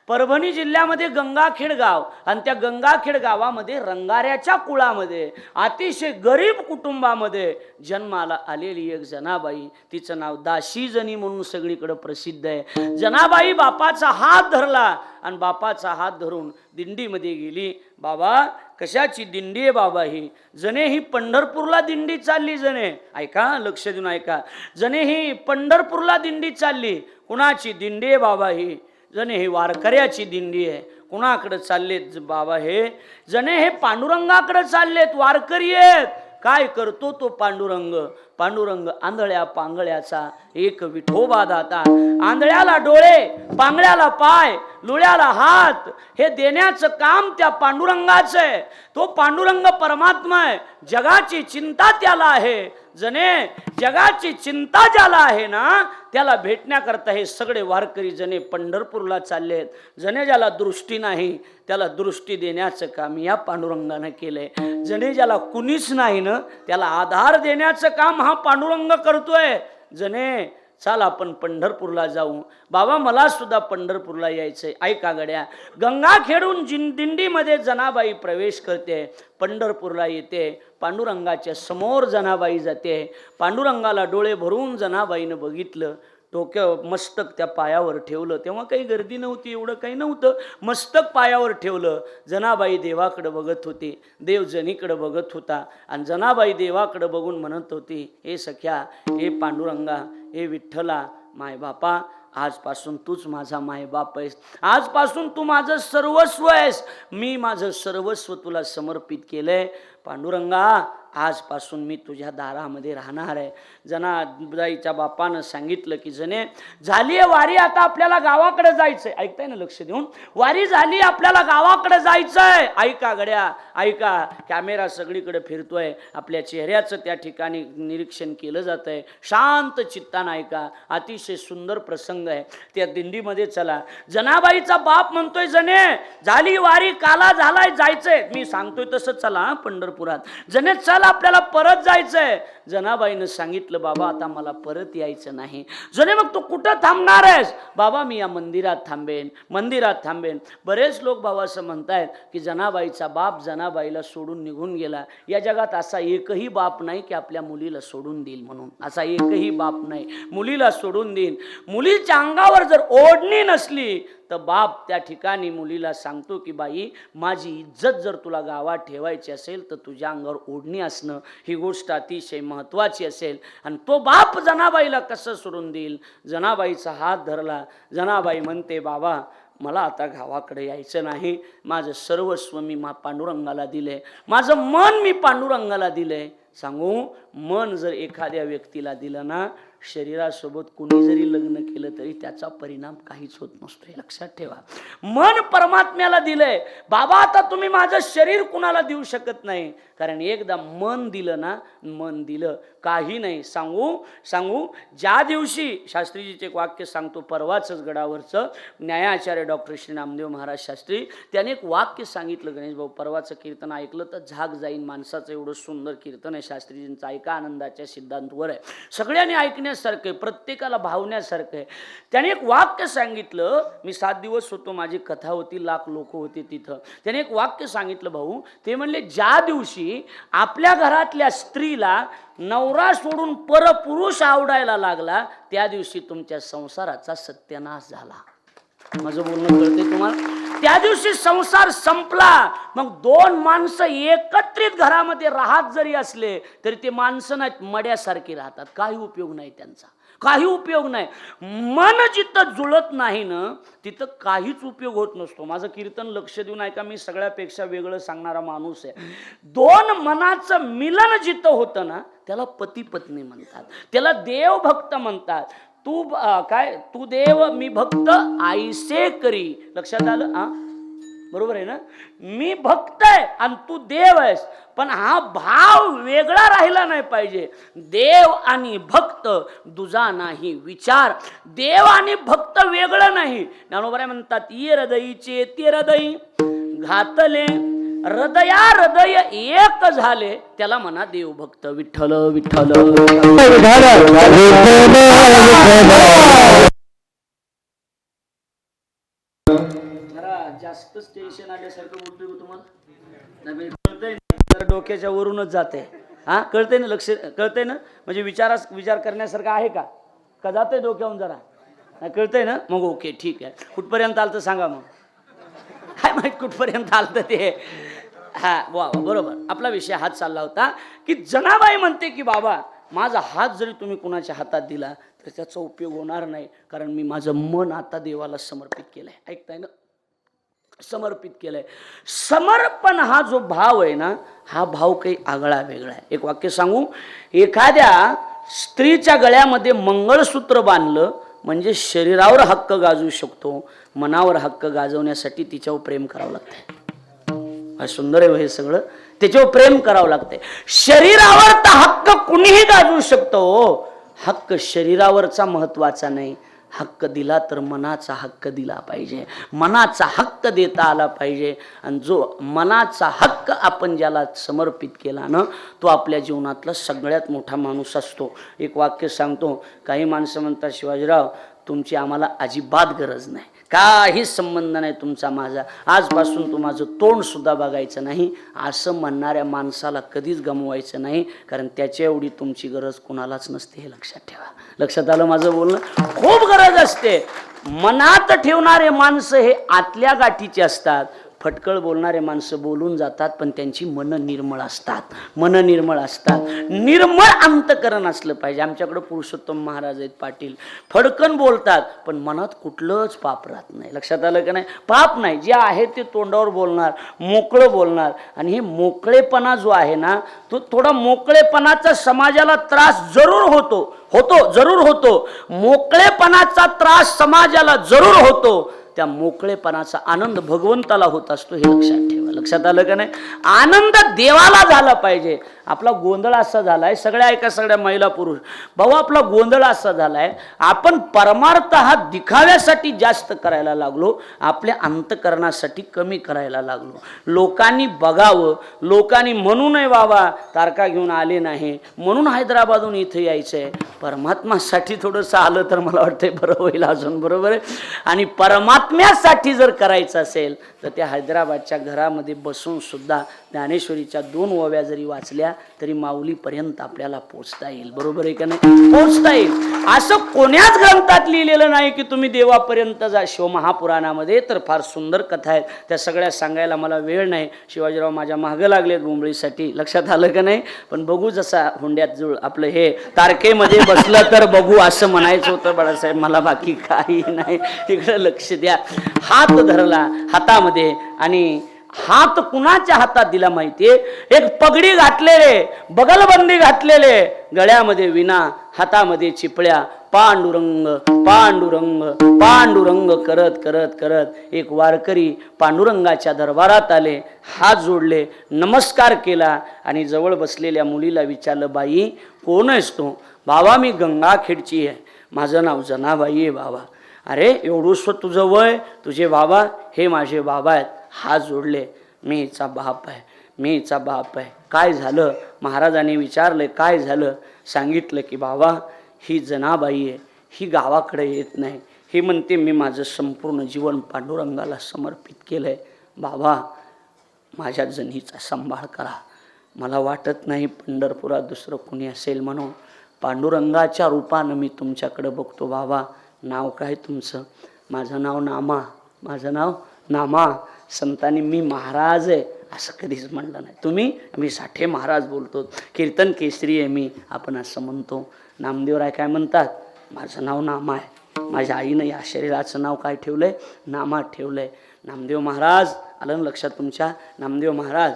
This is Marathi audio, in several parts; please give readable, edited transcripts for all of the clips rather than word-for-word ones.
परभणी जिल्ह्यामध्ये गंगाखेड गाव आणि त्या गंगाखेड गावामध्ये रंगाऱ्याच्या कुळामध्ये अतिशय गरीब कुटुंबामध्ये जन्माला आलेली एक जनाबाई, तिचं नाव दाशीजनी म्हणून सगळीकडे प्रसिद्ध आहे. जनाबाई बापाचा हात धरला आणि बापाचा हात धरून दिंडीमध्ये गेली. बाबा कशाची दिंडी आहे बाबा ही? जणे ही पंढरपूरला दिंडी चालली. जणे ऐका, लक्ष देऊन ऐका. जणे ही पंढरपूरला दिंडी चालली. कुणाची दिंडी आहे बाबा ही? जणे ही वारकऱ्याची दिंडी आहे. कुणाकडे चाललेत बाबा हे? जणे हे पांडुरंगाकडे चाललेत, वारकरी आहेत. काय करतो तो पांडुरंग? पांडुरंग आंधळ्या पांगळ्याचा एक विठोबा दाता. आंधळ्याला डोळे, पांगळ्याला पाय, लुळ्याला हात, हे देण्याचं काम त्या पांडुरंगाचं आहे. तो पांडुरंग परमात्मा आहे. जगाची चिंता त्याला आहे. जणे जगाची चिंता ज्याला आहे ना, त्याला भेटण्याकरता हे सगळे वारकरी जणे पंढरपूरला चाललेत. जणे ज्याला दृष्टी नाही त्याला दृष्टी देण्याचं काम या पांडुरंगानं केलंय. जणे ज्याला कुणीच नाही ना, त्याला आधार देण्याचं काम हा पांडुरंग करतोय. जणे चाल आपण पंढरपूरला जाऊ. बाबा मला सुद्धा पंढरपूरला यायचंय. ऐका गड्या, गंगाखेडून दिंडीमध्ये जनाबाई प्रवेश करते, पंढरपूरला येते. पांडुरंगाच्या समोर जनाबाई जाते. पांडुरंगाला डोळे भरून जनाबाईनं बघितलं. डोक्यावर मस्तक त्या पायावर ठेवलं. तेव्हा काही गर्दी नव्हती, एवढं काही नव्हतं. मस्तक पायावर ठेवलं. जनाबाई देवाकडे बघत होती, देव जनीकडे बघत होता. आणि जनाबाई देवाकडे बघून म्हणत होती, हे सख्या, हे पांडुरंगा, हे विठ्ठला, माय बापा, आजपासून तूच माझा मायबाप आहेस. आजपासून तू माझं सर्वस्व आहेस. मी माझं सर्वस्व तुला समर्पित केलंय. पांडुरंगा, आजपासून मी तुझ्या दारामध्ये राहणार आहे. जनाबाईच्या बापानं सांगितलं की जने झाली आहे वारी, आता आपल्याला गावाकडे जायचंय. ऐकताय ना लक्ष देऊन? वारी झाली, आपल्याला गावाकडे जायचंय. ऐका गड्या, ऐका. कॅमेरा सगळीकडे फिरतोय. आपल्या चेहऱ्याचं त्या ठिकाणी निरीक्षण केलं जात आहे. शांत चित्तानं ऐका. अतिशय सुंदर प्रसंग आहे. त्या दिंडीमध्ये चला. जनाबाईचा बाप म्हणतोय, जने झाली वारी, काला झालाय, जायचंय. मी सांगतोय तसं चला पंढरपुरात. जने चल, आपल्याला परत जायचंय. जनाबाईनं सांगितलं, बाबा आता मला परत यायचं नाही. जने मग तू कुठं थांबणार आहेस? बाबा मी या मंदिरात थांबेन, मंदिरात थांबेन. बरेच लोक बाबा असं म्हणतायत की जनाबाईचा बाप जनाबाईला सोडून निघून गेला. या जगात असा एकही बाप नाही की आपल्या मुलीला सोडून देईल म्हणून. असा एकही बाप नाही मुलीला सोडून देईल. मुलीच्या अंगावर जर ओढणी नसली तर बाप त्या ठिकाणी मुलीला सांगतो की बाई, माझी इज्जत जर तुला गावात ठेवायची असेल तर तुझ्या अंगावर ओढणी असणं ही गोष्ट अतिशय महत्त्वाची असेल. आणि तो बाप जनाबाईला कसं सोडून देईल? जनाबाईचा हात धरला. जनाबाई म्हणते, बाबा मला आता गावाकडे यायचं नाही. माझं सर्वस्व मी पांडुरंगाला दिलंय. माझं मन मी पांडुरंगाला दिलंय. सांगू, मन जर एखाद्या व्यक्तीला दिलं ना, शरीरासोबत कुणी जरी लग्न केलं तरी त्याचा परिणाम काहीच होत नसतो. हे लक्षात ठेवा. मन परमात्म्याला दिलंय. बाबा आता तुम्ही माझं शरीर कुणाला देऊ शकत नाही, कारण एकदा मन दिलं ना, मन दिलं, काही नाही. सांगू ज्या दिवशी शास्त्रीजीचे एक वाक्य सांगतो, परवाचंच गडावरचं न्यायाचार्य डॉक्टर श्री नामदेव महाराज शास्त्री, त्याने एक वाक्य सांगितलं. गणेश भाऊ, परवाचं कीर्तन ऐकलं तर झाक जाईन माणसाचं. एवढं सुंदर कीर्तन आहे शास्त्रीजींचं. ऐका, आनंदाच्या सिद्धांतवर आहे. सगळ्यांनी ऐकण्यासारखं आहे, प्रत्येकाला भावण्यासारखं आहे. त्याने एक वाक्य सांगितलं. मी 7 दिवस होतो, माझी कथा होती, लाख लोक होते तिथं. त्याने एक वाक्य सांगितलं भाऊ. ते म्हणले, ज्या दिवशी आपल्या घरातल्या स्त्रीला नवरा सोडून परपुरुष आवडायला लागला, त्या दिवशी तुमच्या संसाराचा सत्यानाश झाला. माझं बोलणं कळते तुम्हाला? त्या दिवशी संसार संपला. मग 2 माणसं एकत्रित घरामध्ये राहत जरी असले तरी ते माणसं नाहीत, मड्यासारखे राहतात. काही उपयोग नाही त्यांचा, काही उपयोग नाही. मन जिथं जुळत नाही ना, तिथं काहीच उपयोग होत नसतो. माझं कीर्तन लक्ष देऊन ऐका. मी सगळ्यापेक्षा वेगळं सांगणारा माणूस आहे. 2 मनाचं मिलन जिथं होतं ना, त्याला पती पत्नी म्हणतात, त्याला देवभक्त म्हणतात. तू देव मी भक्त आईसे करी. लक्षात आलं? बरोबर आहे ना? मी भक्त आहे आणि तू देव आहेस, पण हा भाव वेगळा राहिला नाही पाहिजे. देव आणि भक्त दुजा नाही विचार. देव आणि भक्त वेगळं नाही. ज्ञानोबा म्हणतात, ये हृदयीचे ते हृदय घातले, हृदया हृदय एक झाले, त्याला म्हणा देवभक्त. विठ्ठल विठ्ठल. जरा जास्तच टेन्शन आल्यासारखं बोलतोय का तुम्हाला? नाही कळतंय, जरा डोक्याच्या वरूनच जाते. हा कळतंय ना, लक्ष कळतंय ना, म्हणजे विचार करण्यासारखं आहे का? का जातंय डोक्यावरून जरा? नाही कळतंय ना, मग ओके ठीक आहे. कुठपर्यंत आलं तर सांगा मग. काय माहित कुठपर्यंत आलं ते. हा वा बरोबर. आपला विषय हात चालला होता की जनाबाई म्हणते की बाबा माझा हात जरी तुम्ही कुणाच्या हातात दिला तर त्याचा उपयोग होणार नाही, कारण मी माझं मन आता देवाला समर्पित केलंय. ऐकताय ना, समर्पित केलंय. समर्पण हा जो भाव आहे ना, हा भाव काही आगळा वेगळा आहे. एक वाक्य सांगू, एखाद्या स्त्रीच्या गळ्यामध्ये मंगळसूत्र बांधलं म्हणजे शरीरावर हक्क गाजवू शकतो, मनावर हक्क गाजवण्यासाठी तिच्यावर प्रेम करावं लागतंय. सुंदर आहे हे सगळं, त्याच्यावर प्रेम करावं लागतंय. शरीरावर तर हक्क कुणीही गाजवू शकतो, हक्क शरीरावरचा महत्वाचा नाही. हक्क दिला तर मनाचा हक्क दिला पाहिजे, मनाचा हक्क देता आला पाहिजे. आणि जो मनाचा हक्क आपण ज्याला समर्पित केला ना, तो आपल्या जीवनातला सगळ्यात मोठा माणूस असतो. एक वाक्य सांगतो, काही माणसं म्हणतात शिवाजीराव तुमची आम्हाला अजिबात गरज नाही, काही संबंध नाही तुमचा माझा, आजपासून तू माझं तोंड सुद्धा बघायचं नाही. असं म्हणणाऱ्या माणसाला कधीच गमवायचं नाही, कारण त्याच्या एवढी तुमची गरज कुणालाच नसते, हे लक्षात ठेवा. लक्षात आलं माझं बोलणं? खूप गरज असते. मनात ठेवणारे माणसं हे आतल्या गाठीचे असतात. फटकळ बोलणारे माणसं बोलून जातात, पण त्यांची मन निर्मळ असतात, मन निर्मळ असतात. निर्मळ अंतकरण असलं पाहिजे. आमच्याकडे पुरुषोत्तम महाराज आहेत पाटील, फडकन बोलतात पण मनात कुठलंच पाप राहत नाही. लक्षात आलं का नाही? पाप नाही, जे आहे ते तोंडावर बोलणार, मोकळं बोलणार. आणि हे मोकळेपणा जो आहे ना, तो थोडा मोकळेपणाचा समाजाला त्रास जरूर जरूर होतो. मोकळेपणाचा त्रास समाजाला जरूर होतो, त्या मोकळेपणाचा आनंद भगवंताला होत असतो, हे लक्षात ठेवा. लक्षात आलं का नाही? आनंद देवाला झाला पाहिजे. आपला गोंधळ असा झालाय, सगळ्या ऐका सगळ्या महिला पुरुष भाऊ, आपला गोंधळ असा झालाय, आपण परमार्थ हा दिखाव्यासाठी जास्त करायला लागलो, आपल्या अंतकरणासाठी कमी करायला लागलो. लोकांनी बघावं, लोकांनी म्हणू नये बाबा तारका घेऊन आले नाही म्हणून हैदराबादहून इथे यायचंय. परमात्मासाठी थोडंसं आलं तर मला वाटतंय बरं होईल अजून, बरोबर आहे. आणि परमात्म्यासाठी जर करायचं असेल तर त्या हैदराबादच्या घरामध्ये बसून सुद्धा ज्ञानेश्वरीच्या 2 ओव्या जरी वाचल्या तरी माऊलीपर्यंत आपल्याला पोचता येईल, बरोबर आहे का नाही? पोचता येईल. असं कोण्याच ग्रंथात लिहिलेलं नाही की तुम्ही देवापर्यंत जा. शिवमहापुराणामध्ये तर फार सुंदर कथा आहेत, त्या सगळ्या सांगायला मला वेळ नाही. शिवाजीराव माझ्या मागं लागलेत मुंबईसाठी, लक्षात आलं का नाही? पण बघू, जसा हुंड्यात जुळ आपलं हे तारखेमध्ये बसलं तर बघू असं म्हणायचं होतं बाळासाहेब मला, बाकी काही नाही. तिकडे लक्ष द्या. हात धरला हातामध्ये, आणि हात कुणाच्या हातात दिला माहितीये? एक पगडी घातलेले, बगलबंदी घातलेले, गळ्यामध्ये विना, हातामध्ये चिपळ्या, पांडुरंग पांडुरंग पांडुरंग करत करत करत एक वारकरी पांडुरंगाच्या दरबारात आले, हात जोडले, नमस्कार केला आणि जवळ बसलेल्या मुलीला विचारलं, बाई कोण आहेस तू? बाबा मी गंगाखेडची आहे, माझं नाव जनाबाई आहे बाबा. अरे एवढूस तुझं वय, तुझे बाबा? हे माझे बाबा आहेत. हात जोडले, मी हिचा बाप आहे, मी हिचा बाप आहे. काय झालं? महाराजांनी विचारले काय झालं? सांगितलं की बाबा ही जनाबाई आहे, ही गावाकडे येत नाही, ही म्हणते मी माझं संपूर्ण जीवन पांडुरंगाला समर्पित केलंय. बाबा माझ्या जनीचा सांभाळ करा, मला वाटत नाही पंढरपुरात दुसरं कुणी असेल म्हणून. पांडुरंगाच्या रूपानं मी तुमच्याकडे बघतो. बाबा नाव काय तुमचं? माझं नाव नामा. माझं नाव नामा. संतांनी मी महाराज आहे असं कधीच म्हणलं नाही. तुम्ही? मी साठे महाराज बोलतो, कीर्तन केसरी आहे मी, आपण असं म्हणतो. नामदेवराय काय म्हणतात? माझं नाव नामा आहे. माझ्या आईनं या शरीराचं नाव काय ठेवलंय? नामा ठेवलंय. नामदेव महाराज आलं लक्षात तुमच्या? नामदेव महाराज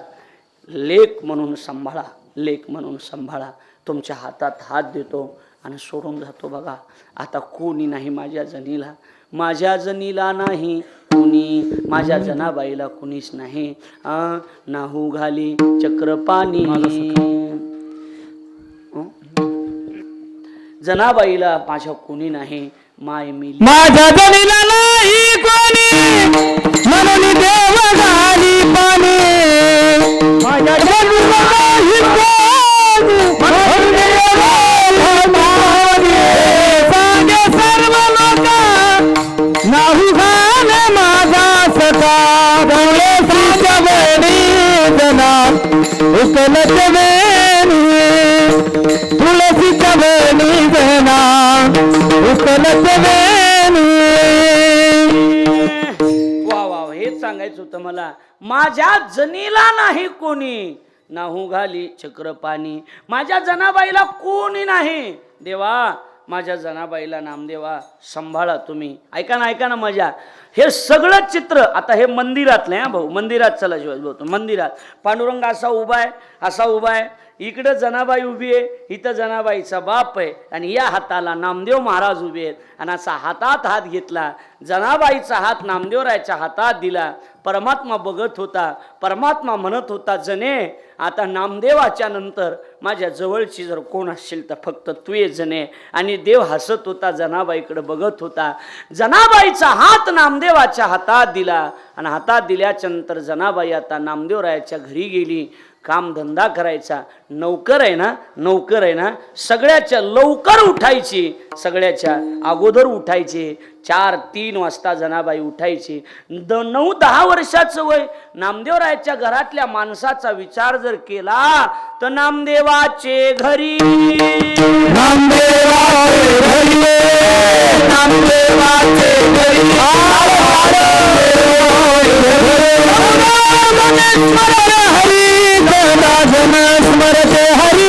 लेक म्हणून सांभाळा, लेक म्हणून सांभाळा. तुमच्या हातात हात देतो आणि सोडून जातो. बघा आता कोणी नाही माझ्या जनीला, माझ्या जनीला नाही कुणी, माझ्या जनाबाईला कुणीच नाही. नाहू घाली चक्रपाणी, जनाबाईला माझ्या कुणी नाही. माय मी माझ्या जनीला नाही कोणी, म्हणून देव घाली पाणी. माझ्या जनीला नाही कोणी, म्हणून देव घाली पाणी. सांगे सर्व लोक नाहू घाल माझा तुळशीच्या वेणी जना उकलत वेणी तुळशीच्या वेणी जना उकलत वेणी. वा वा हेच सांगायचं होतं मला. माझ्या जनीला नाही कोणी नाहू घाली चक्र पाणी. माझ्या जनाबाईला कोणी नाही देवा. माझ्या जनाबाईला नामदेवा सांभाळा तुम्ही. ऐका ना मजा. हे सगळं चित्र आता हे मंदिरातलं आहे भाऊ. मंदिरात चला शिवाजी भाऊ. मंदिरात पांडुरंग असा उभा आहे इकडं जनाबाई उभी आहे, इथं जनाबाईचा बाप आहे आणि या हाताला नामदेव महाराज उभे आहेत. आणि असा हातात हात घेतला, जनाबाईचा हात नामदेवरायच्या हातात दिला. परमात्मा बघत होता. परमात्मा म्हणत होता, जने आता नामदेवाच्या नंतर माझ्या जवळची जर कोण असेल तर फक्त तू ये जने. आणि देव हसत होता, जनाबाईकडे बघत होता. जनाबाईचा हात नामदेवाच्या हातात दिला आणि हातात दिल्याच्या नंतर जनाबाई आता नामदेवरायाच्या घरी गेली. काम धंदा करायचा. नौकर आहे ना सगळ्याच्या लवकर उठायची, सगळ्याच्या अगोदर उठायची. 4-3 वाजता जनाबाई उठायची. 9-10 वर्षाचं वय. नामदेवरायाच्या घरातल्या माणसाचा विचार जर केला तर नामदेवाचे घरी स्मरते हरी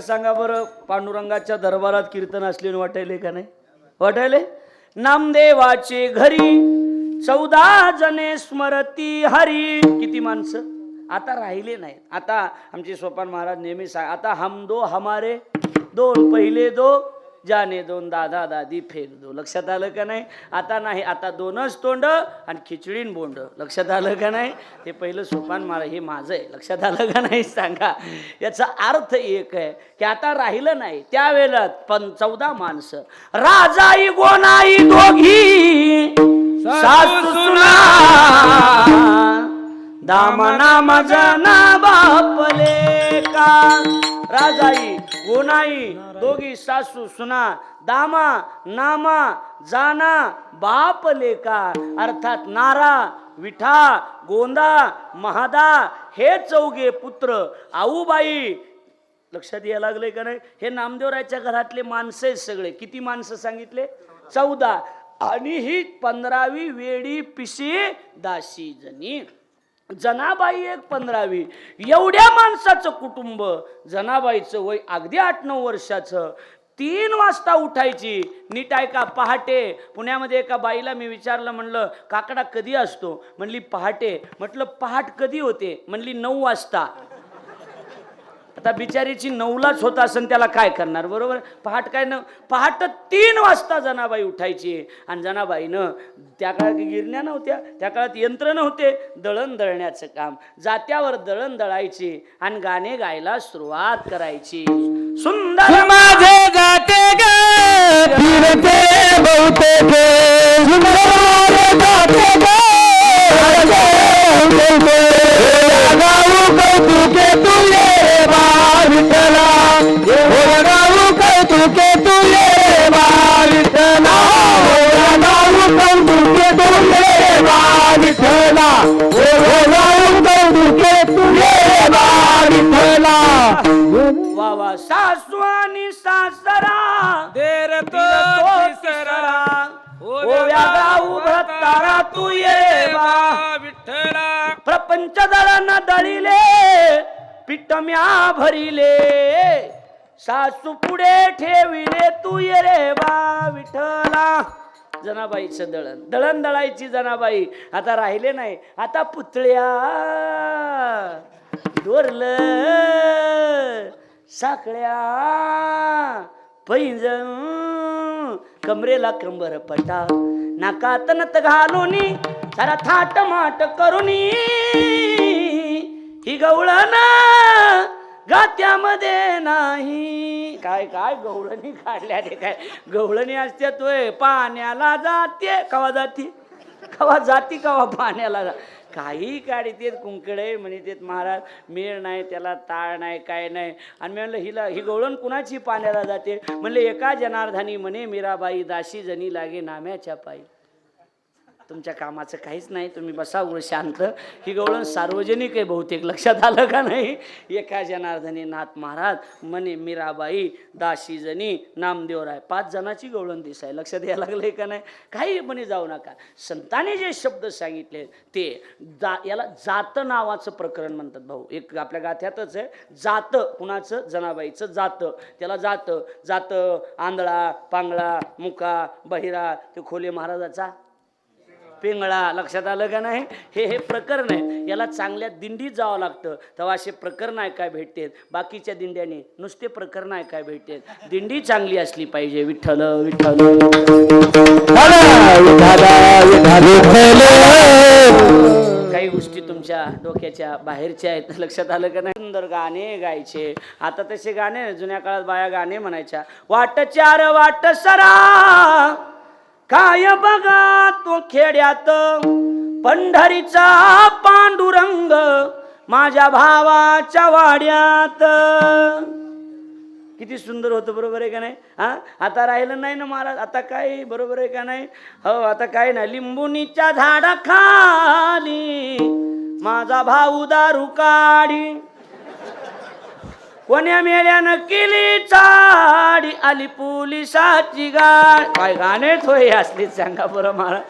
सांगा बरं. पांडुरंगाच्या दरबारात कीर्तन असलेले वाटायले का नाही? वाटायले. नामदेवाचे घरी 14 जने स्मरती हरी. किती माणसं आता राहिले नाहीत. आता आमचे सोपान महाराज नेहमी सांग, आता हम दो हमारे दोन, पहिले दो जाने दोन, दादा दादी फेर दो. लक्षात आलं का नाही? आता नाही. आता 2च तोंड आणि खिचडीन बोंड. लक्षात आलं का नाही? ते पहिलं सोपान महाराज हे माझं आहे. लक्षात आलं का नाही सांगा? याचा अर्थ एक आहे की आता राहिलं नाही. त्यावेळेला 14 माणसं, राजाई गोनाई दोघी सासू सुना, दामना मजना बापले का. राजाई गोनाई दोघी सासू सुना, दामा नामा जाना बाप लेका. अर्थात नारा विठा गोंदा महादा हे 4 पुत्र. आऊबाई. लक्षात यायला लागले का नाही? हे नामदेवरायच्या घरातले माणसं आहेत सगळे. किती माणसं सांगितले? 14. आणि ही 15वी वेडी पिशी दासी जनी. जनाबाई एक 15वी. एवढ्या माणसाचं कुटुंब. जनाबाईचं वय अगदी 8-9 वर्षाचं. 3 वाजता उठायची. नीट ऐका. पहाटे पुण्यामध्ये एका बाईला मी विचारलं, म्हणलं काकडा कधी असतो? म्हणली पहाटे. म्हटलं पहाट कधी होते? म्हणली 9 वाजता. आता बिचारीची 9लाच होत असेल, त्याला काय करणार? बरोबर. पहाट काय न पहाट 3 वाजता जनाबाई उठायची. आणि जनाबाईनं त्या काळात गिरण्या नव्हत्या, त्या काळात यंत्र नव्हते. दळण दळण्याचं काम. जात्यावर दळण दळायची आणि गाणे गायला सुरुवात करायची. सुंदर माझे जाते ग फिरते बहुतेक, सुंदर जाते ग गाऊ कौतुके तुले बा विठ्ठला, गाऊ कौतुके तुले बा विठ्ठला, गाऊ कौतुके तुले बा विठ्ठला, गाऊ कौतुके तुले बा विठ्ठला. वा वा. सासू आणि सासरा देर तो तिसरा, ओव्या गाऊ भत्तारा तू ये बा विठ्ठला. प्रपंच दळण दळिले पिटम्या भरिले, सासू पुढे ठेविले तू ये रे बा विठ्ठला. जनाबाईचं दळण दळण दळायची जनाबाई. आता राहिले नाही, आता पुतळ्या दोरलं साखळ्या पैंजण कमरेला कंबर पटा नाकात नत घालूनी सारा थाट माट करूनी ही गवळण गात्यामध्ये नाही. काय काय गवळणी काढल्या रे, काय गवळणी असते तोय पाण्याला जाते कवा जाती कवा जाती कवा पाण्याला काही काढीत कुंकडे म्हणतात महाराज. मेळ नाही त्याला, ताळ नाही, काय नाही. आणि मी म्हणलं ही गवळण कुणाची पाण्याला जाते? म्हणले एका जनार्दनी म्हणे मीराबाई दाशी जणी लागे नाम्याच्या पायी. तुमच्या कामाचं काहीच नाही, तुम्ही बसा उघड शांत. ही गवळण सार्वजनिक आहे बहुतेक, लक्षात आलं का नाही? एका जनार्दनी नाथ महाराज म्हणे मीराबाई दाशी जणी नामदेवराय. 5 जणाची गवळण दिसाय, लक्षात यायला लागलंय का नाही? काही म्हणे जाऊ नका. संतांनी जे शब्द सांगितले ते याला जात नावाचं प्रकरण म्हणतात भाऊ. एक आपल्या गाथ्यातच आहे जात. कुणाचं? जनाबाईचं जात. त्याला जात जात आंधळा पांगळा मुका बहिरा ते खोले महाराजाचा पिंगळा. लक्षात आलं का नाही? हे प्रकरण आहे. याला चांगल्या दिंडीत जावं लागतं, तेव्हा असे प्रकरण ऐकाय भेटते. बाकीच्या दिंड्याने नुसते प्रकरण ऐकाय भेटते. दिंडी चांगली असली पाहिजे. विठ्ठल विठ्ठल. काही गोष्टी तुमच्या डोक्याच्या बाहेरच्या आहेत, लक्षात आलं का नाही? सुंदर गाणे गायचे. आता तसे गाणे जुन्या काळात बाया गाणे म्हणायच्या. वाट चार वाट सरा काय बघा तो खेड्यात पंढरीचा पांडुरंग माझ्या भावाच्या वाड्यात. किती सुंदर होतं, बरोबर आहे का नाही? आता राहिलं नाही ना महाराज. आता काय, बरोबर आहे का नाही? हो, आता काय नाही. लिंबुनीच्या झाडाखाली माझा भाऊ दारू काढी कोण्या मेल्यानं केली चाडी आली पोलिसाची गाड. काय गाणे थोय असली सांगा बरं मला.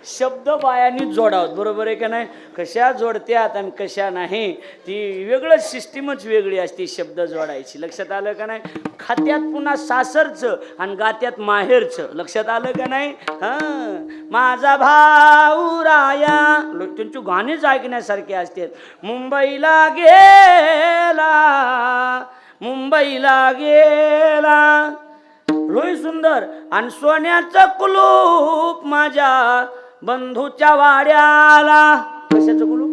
शब्द बायांनी जोडावत, बरोबर आहे का नाही? कशा जोडत्यात आणि कशा नाही ती वेगळं सिस्टीमच वेगळी असते शब्द जोडायची. लक्षात आलं का नाही? खात्यात पुन्हा सासरचं आणि गात्यात माहेरचं. लक्षात आलं का नाही? माझा भाऊ राया त्यांची गाणेच ऐकण्यासारखे असतात. मुंबईला गेला मुंबईला गेला रोही सुंदर आणि सोन्याचं कुलूप माझ्या बंधूच्या वाड्याला. कशाचं कुलूप?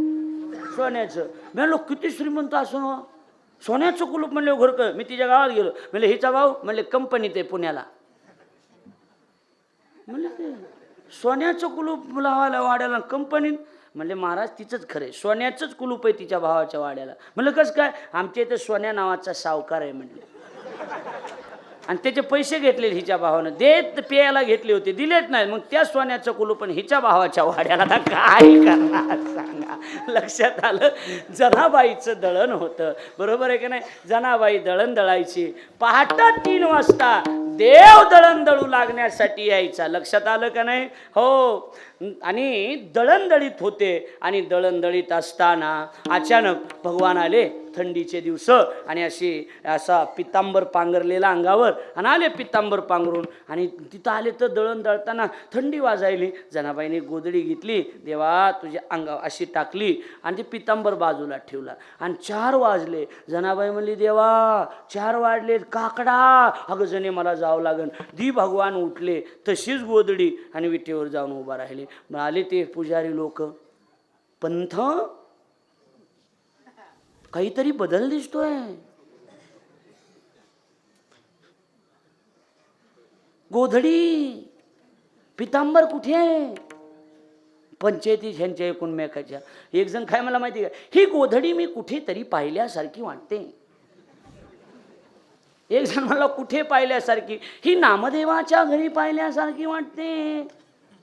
सोन्याचं. म्हणलो किती श्रीमंत असो, सोन्याचं कुलूप म्हणले घर कर. मी तिच्या गावात गेलो, म्हणले हिचा भाऊ म्हणले कंपनीत आहे पुण्याला. म्हणले ते सोन्याचं कुलूप लावायला वाड्याला कंपनीत. म्हणले महाराज तिचंच खरंय, सोन्याचंच कुलूप आहे तिच्या भावाच्या वाड्याला. म्हणलं कसं काय? आमच्या इथं सोन्या नावाचा सावकार आहे म्हणले, आणि त्याचे पैसे घेतले हिच्या भावानं. देत प्यायला घेतले होते, दिलेच नाही. मग त्या सोन्याचं कुलूप पण हिच्या भावाच्या वाड्याला. आता काय करणार सांगा? लक्षात आलं? जनाबाईचं दळण होतं, बरोबर आहे का नाही? जनाबाई दळण दळायची. पहाटे 3 वाजता देव दळण दळू लागण्यासाठी यायचा. लक्षात आलं का नाही? हो. आणि दळण दळीत होते. आणि दळण दळीत असताना अचानक भगवान आले. थंडीचे दिवस आणि असा पितांबर पांघरलेला अंगावर आणि आले पितांबर पांघरून. आणि तिथं आले तर दळण दळताना थंडी वाजायली. जनाबाईने गोधडी घेतली, देवा तुझ्या अंगावर अशी टाकली आणि ते पितांबर बाजूला ठेवला. आणि 4 वाजले. जनाबाई म्हणली देवा 4 वाजले, काकडा अगं जणे मला जावं लागन. दी भगवान उठले, तशीच गोधडी आणि विटेवर जाऊन उभा राहिले. आले ते पुजारी लोक. पंथ काहीतरी बदल दिसतोय. गोधडी पितांबर कुठे आहे? पंचायती ह्यांच्या एकूणमेकाच्या. एक जण काय मला माहिती का, ही गोधडी मी कुठेतरी पाहिल्यासारखी वाटते. एक जण मला कुठे पाहिल्यासारखी, ही नामदेवाच्या घरी पाहिल्यासारखी वाटते.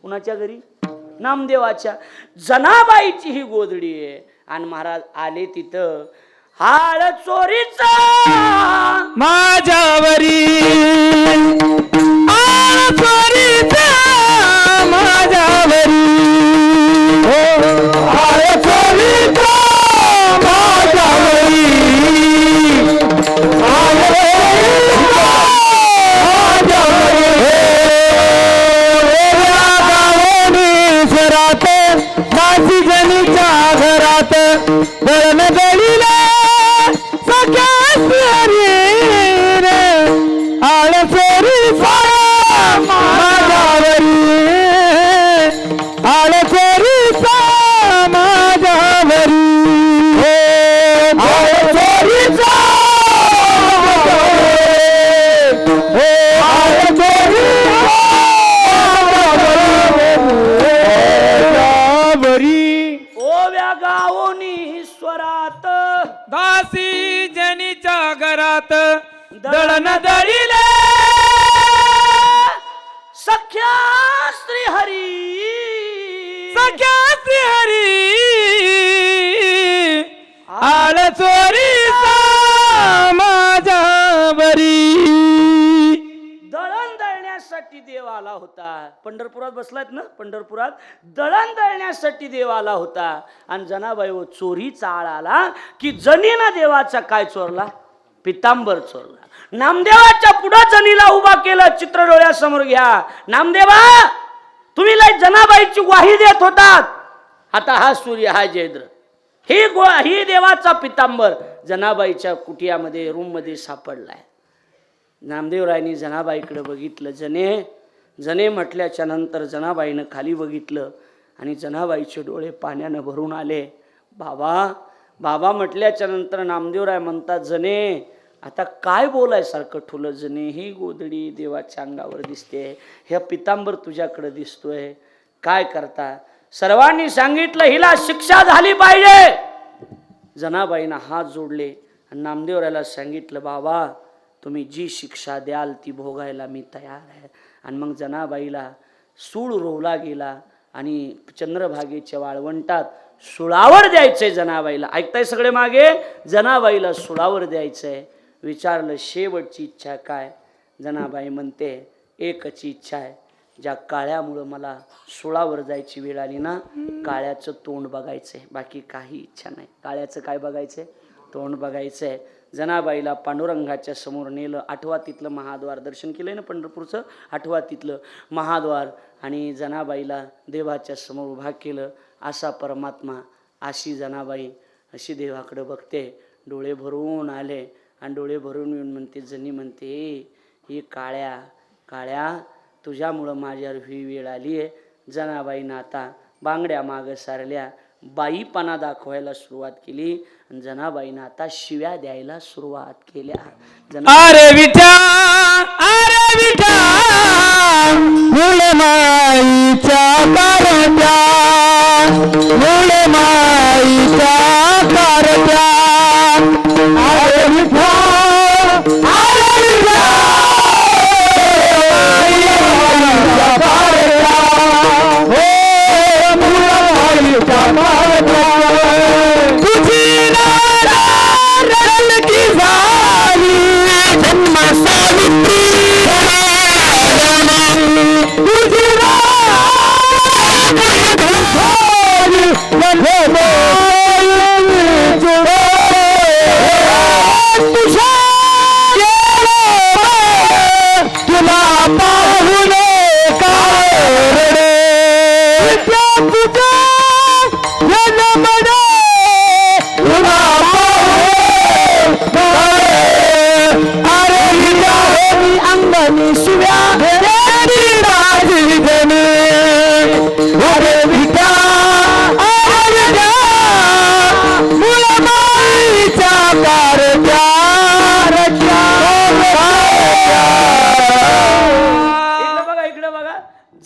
कुणाच्या घरी? नामदेवाच्या. जनाबाईची ही गोधडी आहे. आणि महाराज आले तिथं. हाळ चोरीचा माझ्यावरी, हाळ चोरीचा माझ्यावरी, हाळ चोरीचा माझ्यावरी, हाळ दळण दळीला सख्या रे आळ चोरीचा माझ्यावरी आळ चोरीचा माझ्यावरी आळ चोरीचा ओव्या गावोनी स्वरात दासी जनीच्या घरात दळण दळीले सख्या श्रीहरी सख्या श्रीहरी आळ चोरीचा माझ्यावरी दळण दळण्यासाठी देव आला होता. पंढरपुरात बसलात ना, पंढरपुरात दळण दळण्यासाठी देव आला होता. आणि जनाबाई चोरीचा आळ आला की जनीनं देवाचा काय चोरला? पितांबर चोरला. नामदेवाच्या पुढे जनीला उभा केलं. चित्र डोळ्यासमोर घ्या. नामदेवा तुम्ही लय जनाबाईची ग्वाही देत होतात. आता हा सूर्य हा जयद्र ही देवाचा पितांबर जनाबाईच्या कुटियामध्ये रूम मध्ये सापडलाय. नामदेवरायांनी जनाबाईकडे बघितलं. जने म्हटल्याच्या नंतर जनाबाईनं खाली बघितलं आणि जनाबाईचे डोळे पाण्यानं भरून आले. बाबा म्हटल्याच्या नंतर नामदेवराय म्हणतात, जने आता काय बोलायसारखं ठुलं? जने ही गोधडी देवाच्या अंगावर दिसते, ह्या पितांबर तुझ्याकडे दिसतोय, काय करता? सर्वांनी सांगितलं हिला शिक्षा झाली पाहिजे. जनाबाईनं हात जोडले आणि नामदेवरायला सांगितलं, बाबा तुम्ही जी शिक्षा द्याल ती भोगायला मी तयार आहे. आणि मग जनाबाईला सूळ रोवला गेला आणि चंद्रभागेच्या वाळवंटात सुळावर द्यायचंय जनाबाईला. ऐकताय सगळे मागे? जनाबाईला सुळावर द्यायचंय. विचारलं शेवटची इच्छा काय? जनाबाई म्हणते एकच इच्छा आहे, ज्या काळ्यामुळं मला सुळावर जायची वेळ आली ना, काळ्याचं तोंड बघायचंय, बाकी काही इच्छा नाही. काळ्याचं काय बघायचंय? तोंड बघायचंय. जनाबाईला पांडुरंगाच्या समोर नेलं. आठवातीतलं महाद्वार दर्शन केलंय ना पंढरपूरचं, आठवातीतलं महाद्वार. आणि जनाबाईला देवाच्या समोर उभा केलं. असा परमात्मा, अशी जनाबाई अशी देवाकडे बघते. डोळे भरून आले आणि डोळे भरून येऊन म्हणते, जनी म्हणते ही काळ्या तुझ्यामुळं माझ्यावर ही वेळ आली आहे. जनाबाईनं आता बांगड्या मागं सारल्या, बाईपणा दाखवायला सुरुवात केली आणि जनाबाईनं आता शिव्या द्यायला सुरुवात केल्या. अरे विठा मुळमाईच्या कारत्या मुळमाईच्या कारत्या अरे विठा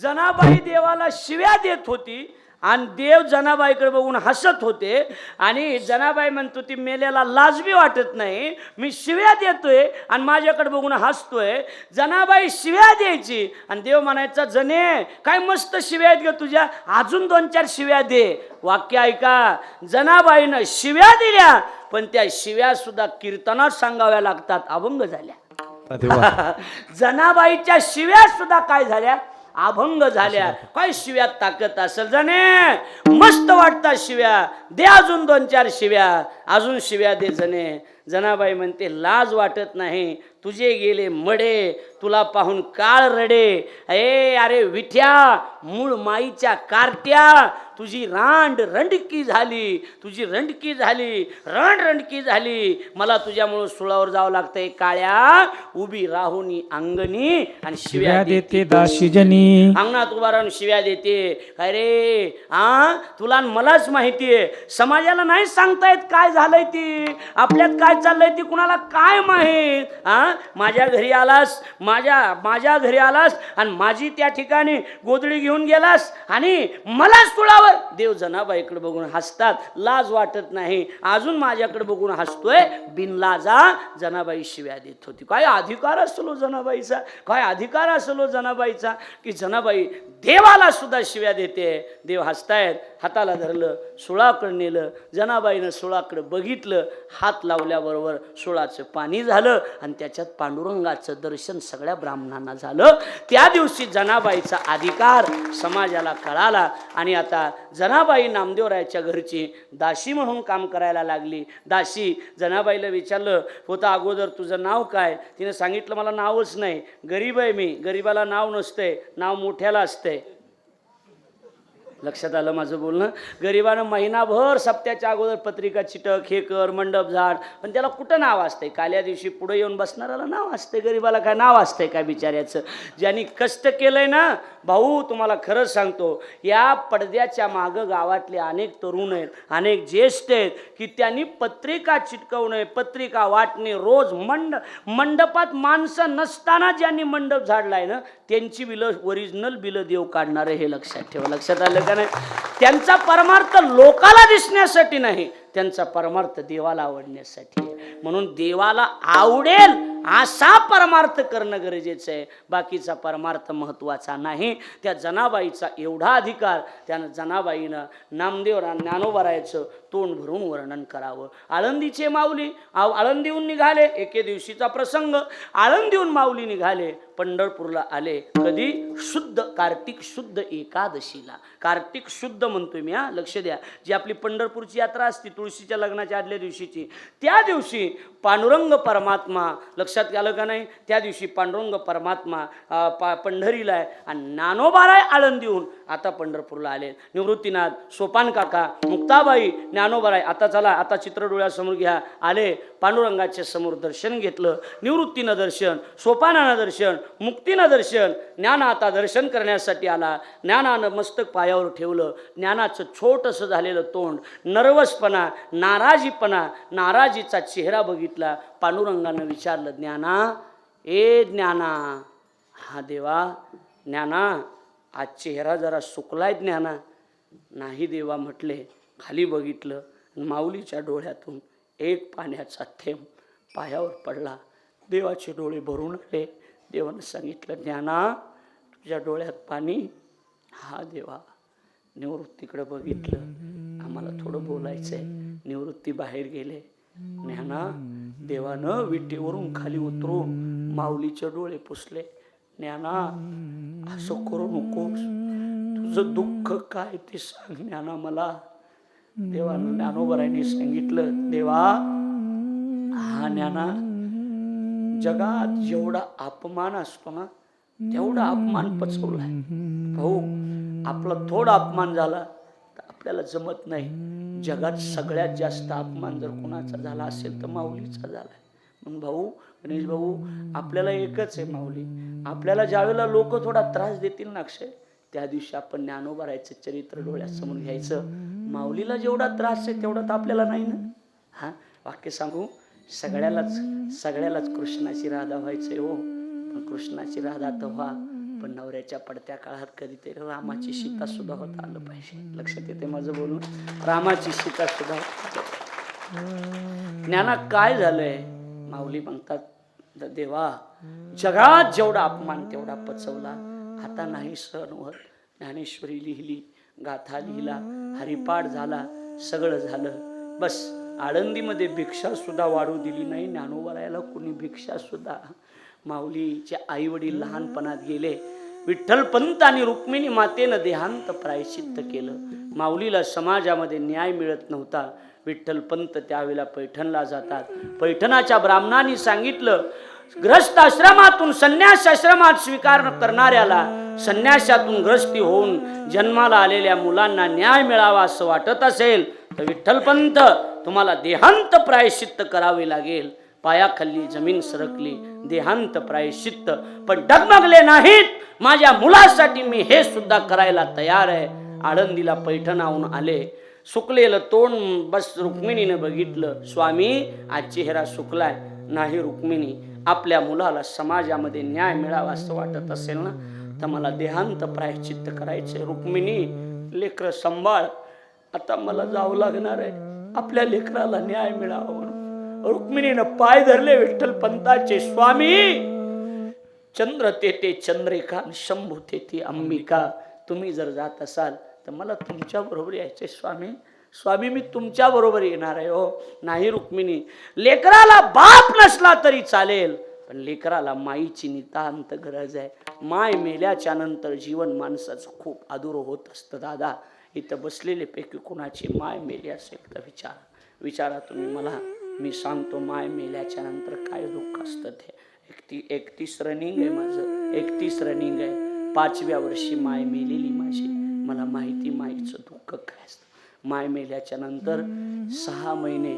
जनाबाई देवाला शिव्या देत होती आणि देव जनाबाईकडे बघून हसत होते. आणि जनाबाई म्हणतो ती मेल्याला लाजबी वाटत नाही, मी शिव्या देतोय आणि माझ्याकडे बघून हसतोय. जनाबाई शिव्या द्यायची आणि देव म्हणायचा, जने काय मस्त शिव्या आहेत ग तुझ्या, अजून 2-4 शिव्या दे. वाक्य ऐका, जनाबाईनं शिव्या दिल्या पण त्या शिव्या सुद्धा कीर्तनात सांगाव्या लागतात, अभंग झाल्या. जनाबाईच्या शिव्या सुद्धा काय झाल्या? अभंग झाल्या. काय शिव्यात ताकद असेल? जने मस्त वाटतात शिव्या दे, अजून 2-4 शिव्या, अजून शिव्या दे. जने जनाबाई म्हणते लाज वाटत नाही, तुझे गेले मडे, तुला पाहून काळ रडे. अरे विठ्या, मूळ माईच्या कार्ट्या, तुझी रांड रंडकी झाली, तुझी रंडकी झाली, रंडकी झाली. मला तुझ्यामुळं सुळावर जावं लागतंय काळ्या, उभी राहुनी अंगणी आणि शिव्या देते दाशीजनी. अंगणात उभा राहून शिव्या देते. काय रे तुला आणि मलाच माहितीये, समाजाला नाही सांगता येत काय झालंय ती, आपल्यात काय चाललंय ती कुणाला काय माहीत. माझ्या घरी आलास, माझ्या घरी आलास आणि माझी त्या ठिकाणी गोधडी घेऊन गेलास आणि मलाच तुळावर. देव जनाबाईकडे बघून हसतात, लाज वाटत नाही. अजून माझ्याकडे बघून हसतोय, बिनलाजा जनाबाई शिव्या देत होती. काय अधिकार असलो जनाबाईचा, काय अधिकार असलो जनाबाईचा की जनाबाई देवाला सुद्धा शिव्या देते. देव हसतायत, हाताला धरलं, सुळाकडे नेलं. जनाबाईनं सुळाकडे बघितलं, हात लावल्याबरोबर सुळाचं पाणी झालं आणि त्याच्यात पांडुरंगाचं दर्शन सगळ्या ब्राह्मणांना झालं. त्या दिवशी जनाबाईचा अधिकार समाजाला कळाला आणि आता जनाबाई नामदेवरायाच्या घरची दासी म्हणून काम करायला लागली. दासी जनाबाईला विचारलं होतं अगोदर तुझं नाव काय, तिने सांगितलं मला नावच नाही, गरीब आहे मी, गरीबाला नाव नसतंय, नाव मोठ्याला असतंय. लक्षात आलं माझं बोलणं. गरिबानं महिनाभर सप्त्याच्या अगोदर पत्रिका चिटक, हे कर, मंडप झाड, पण त्याला कुठं नाव असतंय. काल्या दिवशी पुढे येऊन बसणाऱ्याला नाव असतंय, गरिबाला काय नाव असतंय काय बिचाऱ्याचं. ज्यांनी कष्ट केलंय ना भाऊ, तुम्हाला खरंच सांगतो, या पडद्याच्या मागं गावातले अनेक तरुण आहेत, अनेक ज्येष्ठ आहेत की त्यांनी पत्रिका चिटकवणे, पत्रिका वाटणे, रोज मंडपात माणसं नसताना ज्यांनी मंडप झाडलाय ना त्यांची बिलं, ओरिजिनल बिलं देव काढणारे, हे लक्षात ठेवा. लक्षात आलं का नाही. त्यांचा परमार्थ लोकाला दिसण्यासाठी नाही, त्यांचा परमार्थ देवाला आवडण्यासाठी. म्हणून देवाला आवडेल असा परमार्थ करणं गरजेचं आहे, बाकीचा परमार्थ महत्वाचा नाही. त्या जनाबाईचा एवढा अधिकार, त्यानं जनाबाईनं नामदेव ज्ञानोबारायचं तोंड भरून वर्णन करावं. आळंदीचे माऊली आळंदीहून निघाले, एके दिवशीचा प्रसंग. आळंदीहून माऊली निघाले, पंढरपूरला आले. कधी? शुद्ध कार्तिक शुद्ध एकादशीला. कार्तिक शुद्ध म्हणतोय मी, लक्ष द्या. जी आपली पंढरपूरची यात्रा असते तुळशीच्या लग्नाच्या आदल्या दिवशीची, त्या दिवशी पांडुरंग परमात्मा, लक्षात आलं का नाही, त्या दिवशी पांडुरंग परमात्मा पंढरीला आहे आणि ज्ञानोबाराय आळंदीहून आता पंढरपूरला आले. निवृत्तीनाथ, सोपान काका, मुक्ताबाई, ज्ञानोबाराय. आता चला, आता चित्र डोळ्यासमोर घ्या. आले, पांडुरंगाच्या समोर दर्शन घेतलं. निवृत्तीनं दर्शन, सोपानानं दर्शन, मुक्तीनं दर्शन. ज्ञान आता दर्शन करण्यासाठी आला. ज्ञानानं मस्तक पायावर ठेवलं. ज्ञानाचं छोटंसं झालेलं तोंड, नर्वसपणा, नाराजीपणा, नाराजीचा चेहरा बघितला. पांडुरंगानं विचारलं, ज्ञाना, ए ज्ञाना. हा देवा, ज्ञाना आज चेहरा जरा सुकलाय ज्ञाना. नाही देवा म्हटले. खाली बघितलं, माऊलीच्या डोळ्यातून एक पाण्याचा थेंब पायावर पडला. देवाचे डोळे भरून आले. देवानं सांगितलं, ज्ञाना तुझ्या डोळ्यात पाणी. हा देवा. निवृत्तीकडे बघितलं, आम्हाला थोडं बोलायचंय. निवृत्ती बाहेर गेले. ज्ञाना, देवानं विटेवरून खाली उतरून माऊलीचे डोळे पुसले. ज्ञाना असं करू नकोस, तुझं दुःख काय ते सांग ज्ञाना मला. देवानं ज्ञानोबारायांनी सांगितलं, देवा हा ज्ञाना, जगात जेवढा अपमान असतो ना तेवढा अपमान पचवलाय. भाऊ, आपला थोडा अपमान झाला तर आपल्याला जमत नाही. जगात सगळ्यात जास्त अपमान जर कोणाचा झाला असेल तर माऊलीचा झालाय. म्हणून भाऊ, गणेश भाऊ, आपल्याला एकच आहे माऊली. आपल्याला ज्यावेळेला लोक थोडा त्रास देतील ना अक्षय, त्या दिवशी आपण ज्ञानोबारायचं चरित्र डोळ्यासमोर घ्यायचं. माऊलीला जेवढा त्रास आहे तेवढा तर आपल्याला नाही ना. हा वाक्य सांगू, सगळ्यालाच कृष्णाची राधा व्हायचंय हो, पण कृष्णाची राधा तर व्हा, पण नवऱ्याच्या पडत्या काळात कधीतरी रामाची सीता सुद्धा होता आलं पाहिजे. लक्षात येते माझं बोलून, रामाची सीता सुद्धा. ज्ञाना काय झालंय? माऊली म्हणतात, देवा जगात जेवढा अपमान तेवढा पचवला, आता नाही सहन होत. ज्ञानेश्वरी लिहिली, गाथा लिहिला, हरिपाठ झाला, सगळं झालं. बस आळंदीमध्ये भिक्षा सुद्धा वाढू दिली नाही ज्ञानोबारायाला कोणी, भिक्षा सुद्धा. माऊलीचे आई वडील लहानपणात गेले. विठ्ठल पंत आणि रुक्मिणी मातेनं देहांत प्रायश्चित्त केलं. माऊलीला समाजामध्ये न्याय मिळत नव्हता. विठ्ठलपंत त्यावेळेला पैठणला जातात. पैठणाच्या ब्राह्मणांनी सांगितलं, ग्रस्त आश्रमातून संन्यास आश्रमात स्वीकार करणाऱ्याला संन्यासातून ग्रस्ती होऊन जन्माला आलेल्या मुलांना न्याय मिळावा असं वाटत असेल तर विठ्ठलपंत तुम्हाला देहांत प्रायश्चित्त करावे लागेल. पायाखाली जमीन सरकली, देहांत प्रायश्चित्त. पण डगमगले नाहीत, माझ्या मुलासाठी मी हे सुद्धा करायला तयार आहे. आळंदीला पैठणाहून आले, सुकलेलं तोंड बस रुक्मिणीनं बघितलं. स्वामी आज चेहरा सुकलाय. नाही रुक्मिणी, आपल्या मुलाला समाजामध्ये न्याय मिळावा असं वाटत असेल ना तर मला देहांत प्रायश्चित्त करायचे. रुक्मिणी लेकरं सांभाळ, आता मला जावं लागणार आहे, आपल्या लेकराला न्याय मिळावा म्हणून. रुक्मिणीनं पाय धरले विठ्ठलपंताचे. स्वामी चंद्र तेथे चंद्रिका, शंभू तेथे अंबिका. तुम्ही जर जात असाल तर मला तुमच्या बरोबर यायचे स्वामी. स्वामी मी तुमच्या बरोबर येणार आहे. हो नाही रुक्मिणी, लेकराला बाप नसला तरी चालेल, पण लेकराला माईची नितांत गरज आहे. माय मेल्याच्या नंतर जीवन माणसाचं खूप अधूर होत असतं. दादा इथं बसलेले पैकी कुणाची माय मेली असेल तर विचारा तुम्ही मला. मी सांगतो माय मेल्याच्या नंतर काय दुःख असतं ते. 31 रनिंग आहे माझं, 31 रनिंग आहे. 5व्या वर्षी माय मेलेली माझी. मला माहिती माईचं दुःख काय असतं. माय मेल्याच्या नंतर 6 महिने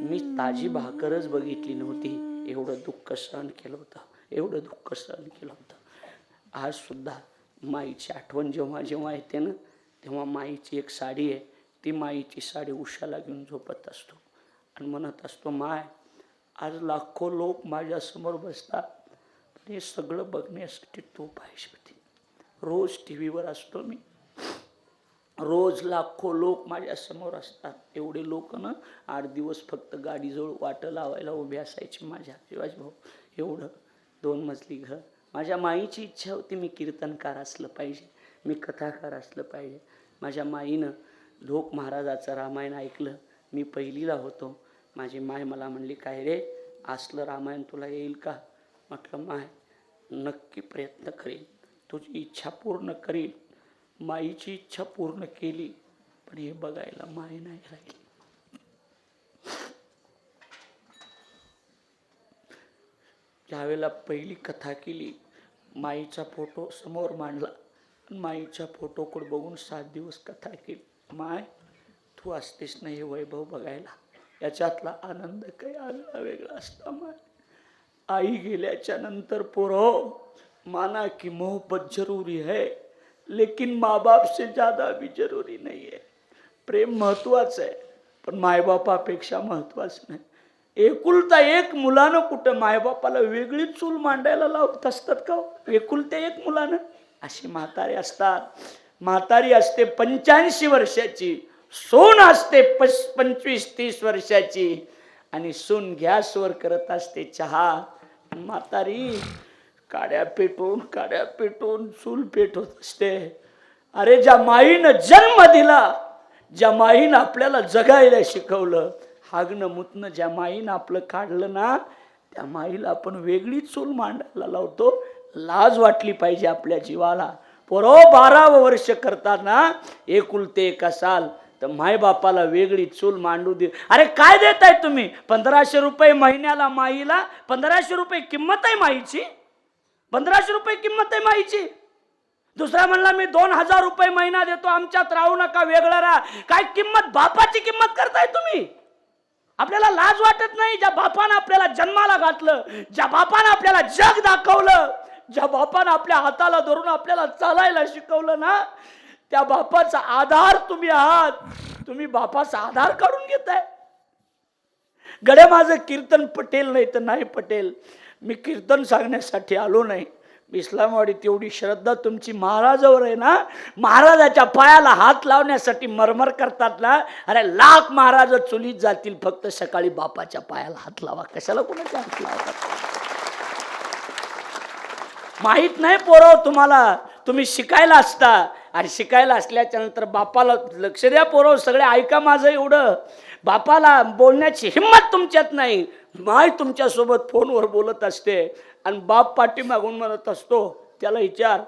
मी ताजी भाकरच बघितली नव्हती. एवढं दुःख सहन केलं होतं, एवढं दुःख सहन केलं होतं. आज सुद्धा माईची आठवण जेव्हा जेव्हा येते ना तेव्हा माईची एक साडी आहे, ती माईची साडी उशाला घेऊन झोपत असतो आणि म्हणत असतो, माय आज लाखो लोक माझ्यासमोर बसतात, पण हे सगळं बघण्यासाठी तू पाहिजे होती. रोज टीव्हीवर असतो मी, रोज लाखो लोक माझ्या समोर असतात. एवढे लोक ना 8 दिवस फक्त गाडीजवळ वाट लावायला उभे असायचे. माझ्या शिवाजी भाऊ एवढं 2 मजली घर. माझ्या माईची इच्छा होती मी कीर्तनकार असलं पाहिजे, मी कथाकार असलं पाहिजे. माझ्या माईनं लोक महाराजाचं रामायण ऐकलं. मी 1लीला होतो. माझी माय मला म्हणली, काय रे असलं रामायण तुला येईल का? म्हटलं माय नक्की प्रयत्न करेन, तुझी इच्छा पूर्ण करेन. माईची इच्छा पूर्ण केली, पण हे बघायला माय नाही राहिली. ज्यावेळेला पहिली कथा केली, माईचा फोटो समोर मांडला, माईच्या फोटोकडे बघून 7 दिवस कथा केली. माय तू असतेस ना हे वैभव बघायला, याच्यातला आनंद काही आगळा वेगळा असता. माय आई गेल्याच्या नंतर पोरो माना कि मोहब्बत जरूरी है, लेकिन माँ बाप से ज़्यादा भी जरूरी नहीं है. प्रेम महत्वाचं आहे, पण मायबापापेक्षा महत्वाचं नाही. एकुलता एक मुलानं कुठं मायबापाला वेगळी चूल मांडायला लावत असतात का? एकुलत्या एक मुलानं अशी म्हातारी असतात. म्हातारी असते 85 वर्षाची, सून असते 25-30 वर्षाची, आणि सून गॅसवर करत असते चहा. म्हातारी काड्या पेटून चूल पेटवत असते. अरे ज्या माईनं जन्म दिला, ज्या माईनं आपल्याला जगायला शिकवलं, हागणं मुतणं ज्या माईनं आपलं काढलं ना, त्या माईला आपण वेगळी चूल मांडायला लावतो. लाज वाटली पाहिजे आपल्या जीवाला. पोरो 12 वर्ष करताना एकुलते 1 असाल तर मायबापाला वेगळी चूल मांडू दे. अरे काय देताय तुम्ही? 1500 रुपये महिन्याला माईला. 1500 रुपये किंमत आहे माईची. 1500 रुपये किंमत आहे माईची. दुसरा म्हणला मी 2000 रुपये महिना देतो, आमच्यात राहू नका, वेगळं राहा. काय किंमत? बापाची किंमत करताय तुम्ही. आपल्याला लाज वाटत नाही? ज्या बापानं आपल्याला जन्माला घातलं, ज्या बापानं आपल्याला जग दाखवलं, ज्या बापानं आपल्या हाताला धरून आपल्याला चालायला शिकवलं ना, त्या बापाचा आधार तुम्ही आहात. तुम्ही बापाचा आधार काढून घेताय. गड्या माझं कीर्तन पटेल नाही तर नाही पटेल, मी कीर्तन सांगण्यासाठी आलो नाही. इस्लामवाडीत एवढी श्रद्धा तुमची महाराजावर आहे ना, महाराजाच्या पायाला हात लावण्यासाठी मरमर करतात ना. अरे लाख महाराज चुलीत जातील, फक्त सकाळी बापाच्या पायाला हात लावा. कशाला कोणाच्या हात लावतात? माहित नाही पोरं तुम्हाला, तुम्ही शिकायला असता, आणि शिकायला असल्याच्या नंतर बापाला लक्ष द्या. पोरं सगळे ऐका माझं एवढं, बापाला बोलण्याची हिंमत तुमच्यात नाही. माय तुमच्यासोबत फोनवर बोलत असते आणि बाप पाठी मागून म्हणत असतो, त्याला विचार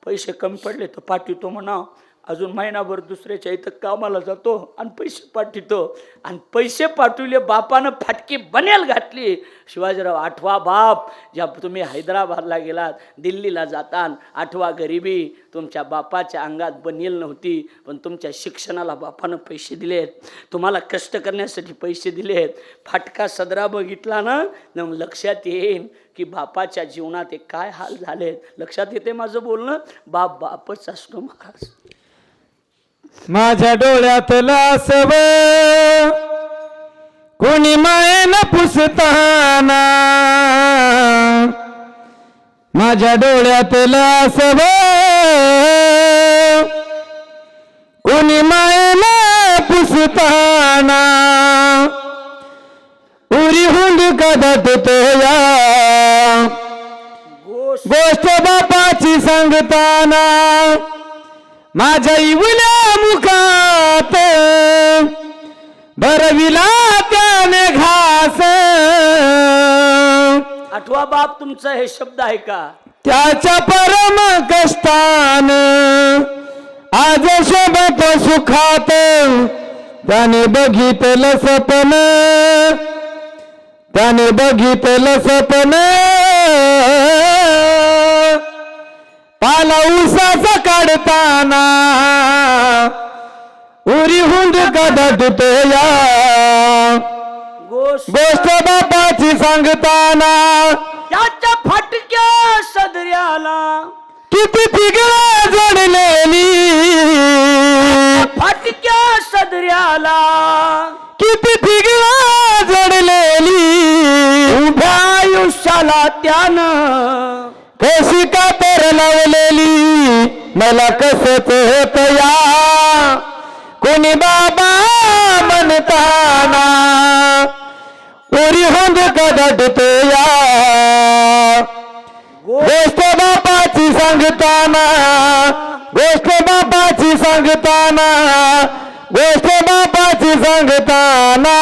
पैसे कमी पडले तर पाठवतो म्हणा, अजून महिनाभर दुसऱ्याच्या इथं कामाला जातो आणि पैसे पाठवतो आणि पैसे पाठवले बापानं फाटकी बनेल घातली. शिवाजीराव आठवा बाप, ज्या तुम्ही हैदराबादला गेलात, दिल्लीला जातान, आठवा गरिबी. तुमच्या बापाच्या अंगात बनेल नव्हती, पण तुमच्या शिक्षणाला बापानं पैसे दिलेत, तुम्हाला कष्ट करण्यासाठी पैसे दिलेत. फाटका सदरा बघितला ना, मग लक्षात येईल की बापाच्या जीवनात एक काय हाल झालेत. लक्षात येते माझं बोलणं. बाप बापच असतो महाराज. माझ्या डोळ्यातलं असव कोणी मायेनं पुसताना, माझ्या डोळ्यातलं असव कोणी मायेनं पुसताना, उरी हुंड कदटतो या गोष्ट बापाची सांगताना. माझ्या इवल्या मुखात भरविला त्याने घास, आठवा बाप तुमचा हे शब्द आहे का? त्याच्या परम कष्टान आज शोभत सुखात, त्याने बघितलं सपन, त्याने बघितलं सपन, पाला उसाचा काढताना, उरी हुंड कदटतो या गोष्ट बापाची सांगताना. त्याच्या फाटक्या सदऱ्याला किती फिगळा जोडलेली, फाटक्या सदऱ्याला किती फिगळा जोडलेली, उभ्या आयुष्याला त्यानं कशी का तर लावलेली. मला कसच होत या कोणी बाबा म्हणताना, उरी होंद कदटतो या गोष्ट बापाची सांगताना, गोष्ट बापाची सांगताना, गोष्ट बापाची सांगताना.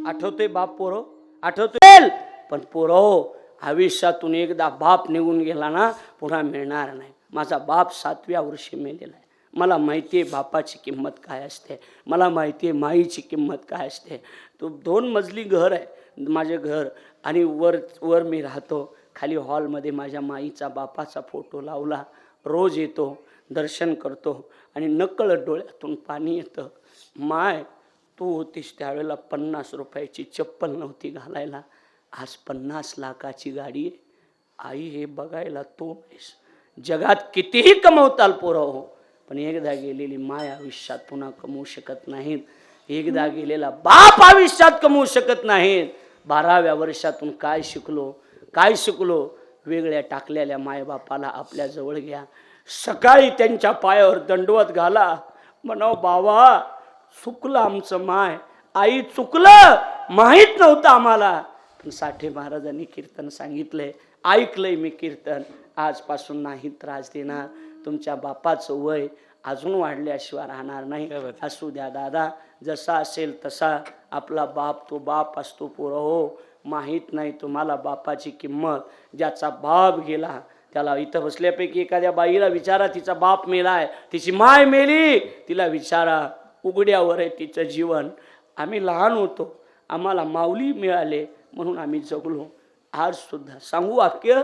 आठवतोय बाप पोरो, आठवतोय. पण पोरो, आयुष्यातून एकदा बाप निघून गेला ना, पुन्हा मिळणार नाही. माझा बाप 7व्या वर्षी मेलेला आहे. मला माहिती आहे बापाची किंमत काय असते, मला माहिती आहे माईची किंमत काय असते. तो 2 मजली घर आहे माझे घर, आणि वर मी राहतो. खाली हॉलमध्ये माझ्या माईचा बापाचा फोटो लावला. रोज येतो, दर्शन करतो, आणि नकळत डोळ्यातून पाणी येतं. माय, तू होतीस त्यावेळेला 50 रुपयाची चप्पल नव्हती घालायला, आज 50 लाखाची गाडी आहे. आई, हे बघायला तू आहेस. जगात कितीही कमवताल पोरं हो, पण एकदा गेलेली माय आयुष्यात पुन्हा कमवू शकत नाहीत. एकदा गेलेला बाप आयुष्यात कमवू शकत नाहीत. 12व्या वर्षातून काय शिकलो, काय शिकलो? वेगळ्या टाकलेल्या मायबापाला आपल्या जवळ घ्या. सकाळी त्यांच्या पायावर दंडवत घाला, म्हणाव बाबा चुकलं आमचं, माय आई चुकलं, माहीत नव्हतं आम्हाला. पण साठे महाराजांनी कीर्तन सांगितलंय, ऐकलंय मी कीर्तन. आजपासून नाही त्रास देणार. तुमच्या बापाचं वय अजून वाढल्याशिवाय राहणार नाही. असू द्या दादा, जसा असेल तसा आपला बाप तो बाप असतो पोरं हो. माहीत नाही तुम्हाला बापाची किंमत. ज्याचा बाप गेला त्याला, इथं बसल्यापैकी एखाद्या बाईला विचारा तिचा बाप मेलाय, तिची माय मेली, तिला विचारा, उघड्यावर आहे तिचं जीवन. आम्ही लहान होतो, आम्हाला माऊली मिळाले म्हणून आम्ही जगलो. आज सुद्धा सांगू वाक्य,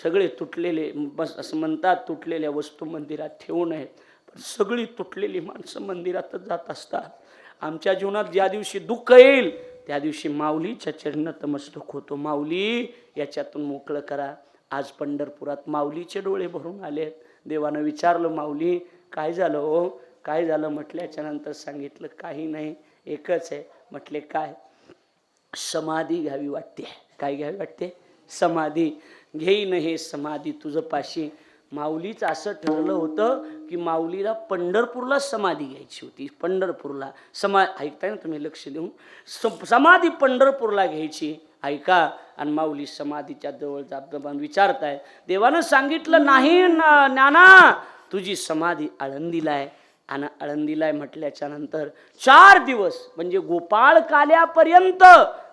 सगळे तुटलेले, बस असं म्हणतात तुटलेल्या वस्तू मंदिरात ठेवू नयेत, पण सगळी तुटलेली माणसं मंदिरातच जात असतात. आमच्या जीवनात ज्या दिवशी दुःख येईल त्या दिवशी माऊलीच्या चरण नतमस्तक होतो. माऊली, याच्यातून मोकळं करा. आज पंढरपुरात माऊलीचे डोळे भरून आलेत. देवानं विचारलं, माऊली काय झालं हो, काय झालं? म्हटल्याच्या नंतर सांगितलं काही नाही, एकच आहे. म्हटले काय? समाधी घ्यावी वाटते. काय घ्यावी वाटते? समाधी. घेईन हे समाधी तुझं पाशी. माऊलीचं असं ठरलं होतं की माऊलीला पंढरपूरला समाधी घ्यायची होती. पंढरपूरला ऐकताय ना तुम्ही, लक्ष देऊन. समाधी पंढरपूरला घ्यायची, ऐका. आणि माऊली समाधीच्या जवळ जाबदाबान विचारताय. देवानं सांगितलं नाही नाना, तुझी समाधी आळंदीला आहे. आणि आळंदीला आहे म्हटल्याच्या नंतर 4 दिवस म्हणजे गोपाळ काल्यापर्यंत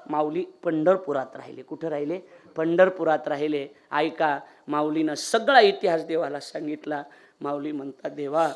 माऊली पंढरपुरात राहिले. कुठं राहिले? पंढरपुरात राहिले. ऐका, माऊलीनं सगळा इतिहास देवाला सांगितला. माऊली म्हणतात, देवा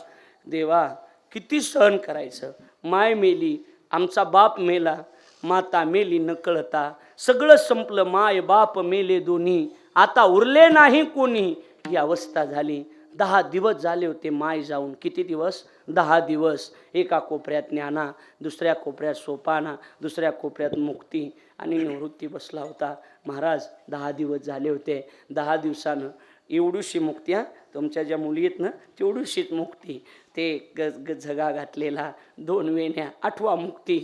देवा किती सहन करायचं, माय मेली, आमचा बाप मेला, माता मेली न कळता, सगळं संपलं, माय बाप मेले दोन्ही, आता उरले नाही कोणी, ही अवस्था झाली. 10 दिवस झाले होते माय जाऊन. किती दिवस? 10 दिवस. एका कोपऱ्यात ज्ञाना, दुसऱ्या कोपऱ्यात सोपाना, दुसऱ्या कोपऱ्यात मुक्ती आणि निवृत्ती बसला होता. महाराज 10 दिवस झाले होते. 10 दिवसानं एवढीशी मुक्ती, तुमच्या ज्या मुली आहेत ना तेवढीशीच मुक्ती, ते झगा घातलेला, 2 वेण्या, 8वा मुक्ती.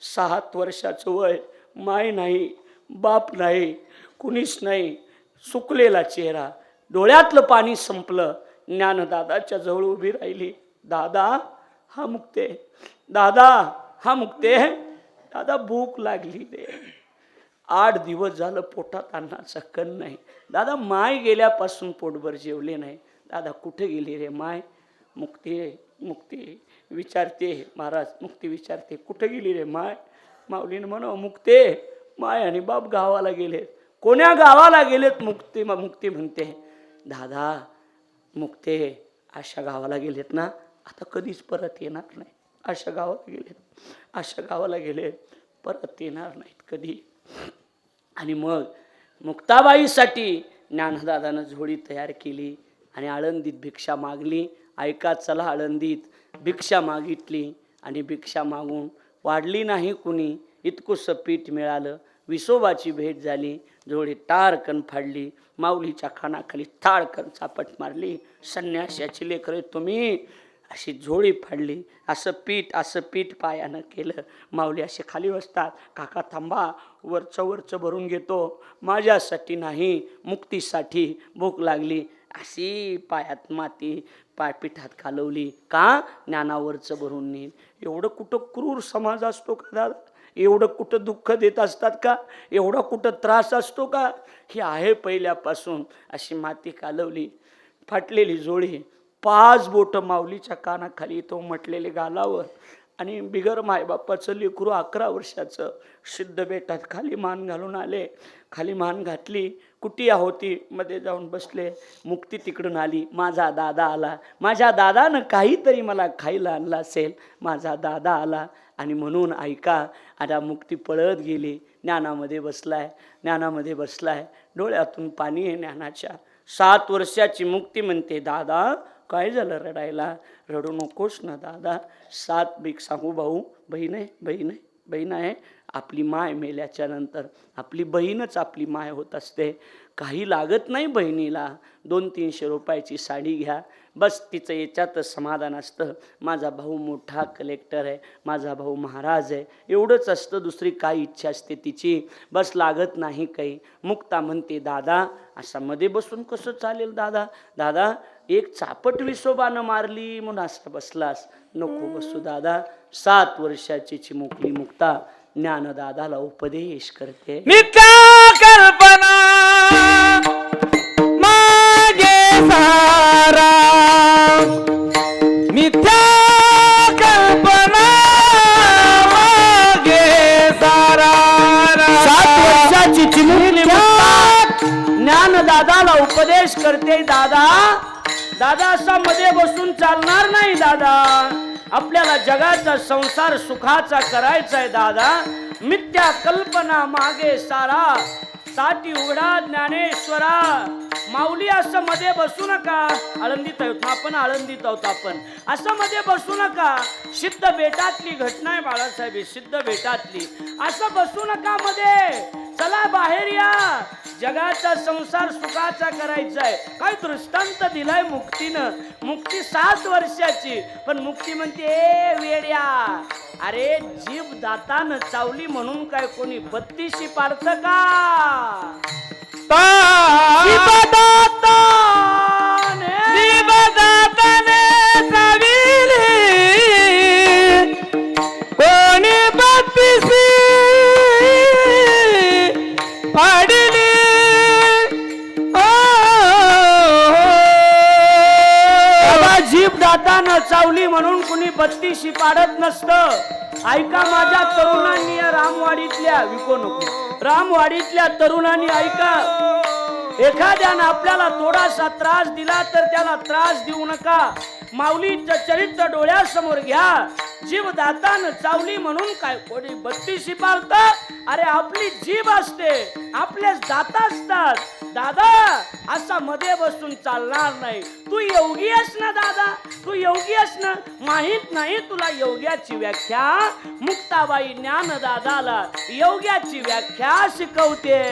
7 वर्षाचं वय, माय नाही, बाप नाही, कुणीच नाही, सुकलेला चेहरा, डोळ्यातलं पाणी संपलं. ज्ञानदादाच्या जवळ उभी राहिली. दादा हा मुक्ते, दादा हा मुक्ते, दादा भूक लागली रे, 8 दिवस झालं पोटात अन्नाचा कण नाही, दादा माय गेल्यापासून पोटभर जेवले नाही, दादा कुठे गेली रे माय? मुक्ती मुक्ती विचारते महाराज, मुक्ती विचारते कुठे गेली रे माय? माऊलीने म्हणावं, मुक्ते माय आणि बाप गावाला गेलेत. कोण्या गावाला गेलेत? मुक्ती म्हणते, दादा मुक्ते अशा गावाला गेलेत ना, आता कधीच परत येणार नाही, अशा गावाला गेलेत, अशा गावाला गेलेत, परत येणार नाहीत कधी. आणि मग मुक्ताबाईसाठी ज्ञानदादानं झोळी तयार केली आणि आळंदीत भिक्षा मागली. ऐका, चला आळंदीत भिक्षा मागितली आणि भिक्षा मागून वाढली नाही कुणी, इतकुसं पीठ मिळालं. विसोबाची भेट झाली, जोडी टारकन फाडली, माऊलीच्या खानाखाली टाळकन चापट मारली. संन्याशाची लेकरं तुम्ही, अशी झोळी फाडली. असं पीठ पायानं केलं. माऊली असे खाली बसतात. काका थांबा, वरचं भरून घेतो, माझ्यासाठी नाही, मुक्तीसाठी भूक लागली. अशी पायात माती पायपिठात कालवली. का? ज्ञानावरचं भरून नेईल. एवढं कुठं क्रूर समाज असतो का दादा? एवढं कुठं दुःख देत असतात का? एवढा कुठं त्रास असतो का? ही आहे पहिल्यापासून. अशी माती कालवली, फाटलेली जोळी, 5 बोटं माऊलीच्या कानाखाली, तो म्हटलेले गालावर, आणि बिगर मायबापाचं लेकरू 11 वर्षाचं सिद्ध बेटात खाली मान घालून आले. खाली मान घातली, कुटिया होती, मध्ये जाऊन बसले. मुक्ती तिकडून आली. माझा दादा आला, माझ्या दादानं काहीतरी मला खायला आणलं असेल, माझा दादा आला. आणि म्हणून ऐका, आता मुक्ती पळत गेली, ज्ञानामध्ये बसलाय, डोळ्यातून पाणी आहे ज्ञानाच्या. 7 वर्षाची मुक्ती म्हणते, दादा काय झालं रडायला? रडू नकोस ना दादा. 7 भीक सांगू भाऊ, बहीण आहे. आपली माय मेल्याच्या नंतर आपली बहीणच आपली माय होत असते. काही लागत नाही बहिणीला, 200-300 रुपयाची साडी घ्या, बस तिचं याच्यातच समाधान असतं. माझा भाऊ मोठा कलेक्टर आहे, माझा भाऊ महाराज आहे, एवढंच असतं. दुसरी काय इच्छा असते तिची? बस लागत नाही काही. मुक्ता म्हणते, दादा असा मध्ये बसून कसं चालेल दादा? दादा एक चापट विसोबानं मारली म्हणून असं बसलास, नको बसू दादा. 7 वर्षाची चिमुकली मुक्ता ज्ञानदादाला उपदेश करते. मिथ्या कल्पना मागे सारा, मिथ्या कल्पना मागे सारा. 7 वर्षाची चिमुकली मुक्ता ज्ञानदादाला उपदेश करते. दादा असा मध्ये बसून चालणार नाही दादा, आपल्याला जगाचा संसार सुखाचा करायचा आहे दादा. मिथ्या कल्पना मागे सारा, साठी उघडा ज्ञानेश्वरा. माऊली असं मध्ये बसू नका. आळंदीत आहोत आपण, आळंदीत आहोत आपण, असं मध्ये बसू नका. सिद्ध बेटातली घटना आहे बाळासाहेब, सिद्ध बेटातली. असं बसू नका मध्ये, चला बाहेर या, जगाचा संसार सुखाचा करायचा आहे. काय दृष्टांत दिलाय मुक्तीनं. मुक्ती 7 वर्षाची, पण मुक्ती म्हणते, ए वेड्या, अरे जीभ दातानं चावली म्हणून काय कोणी 32शी पाडत का? जीभ दाताने चाविली, कोणी 32शी पाडली. जीभ दातानं चावली म्हणून कुणी 32शी पाडत नसतं. ऐका माझ्या तरुणांनी, रामवाडीतल्या, विको नको, रामवाडीतल्या तरुणांनी ऐका. एखाद्यानं आपल्याला थोडासा त्रास दिला तर त्याला त्रास देऊ नका. माऊलीचं चरित्र डोळ्यासमोर घ्या. जीभ दातानं चावली म्हणून काय कोणी बत्तीशी पाळत? अरे आपली जीभ असते, आपलेच दात असतात. दादा असा मध्ये बसून चालणार नाही. तू योगी आहेस ना दादा, तू योगी आहेस ना. माहित नाही तुला योग्याची व्याख्या? मुक्ताबाई ज्ञान दादाला योग्याची व्याख्या शिकवते.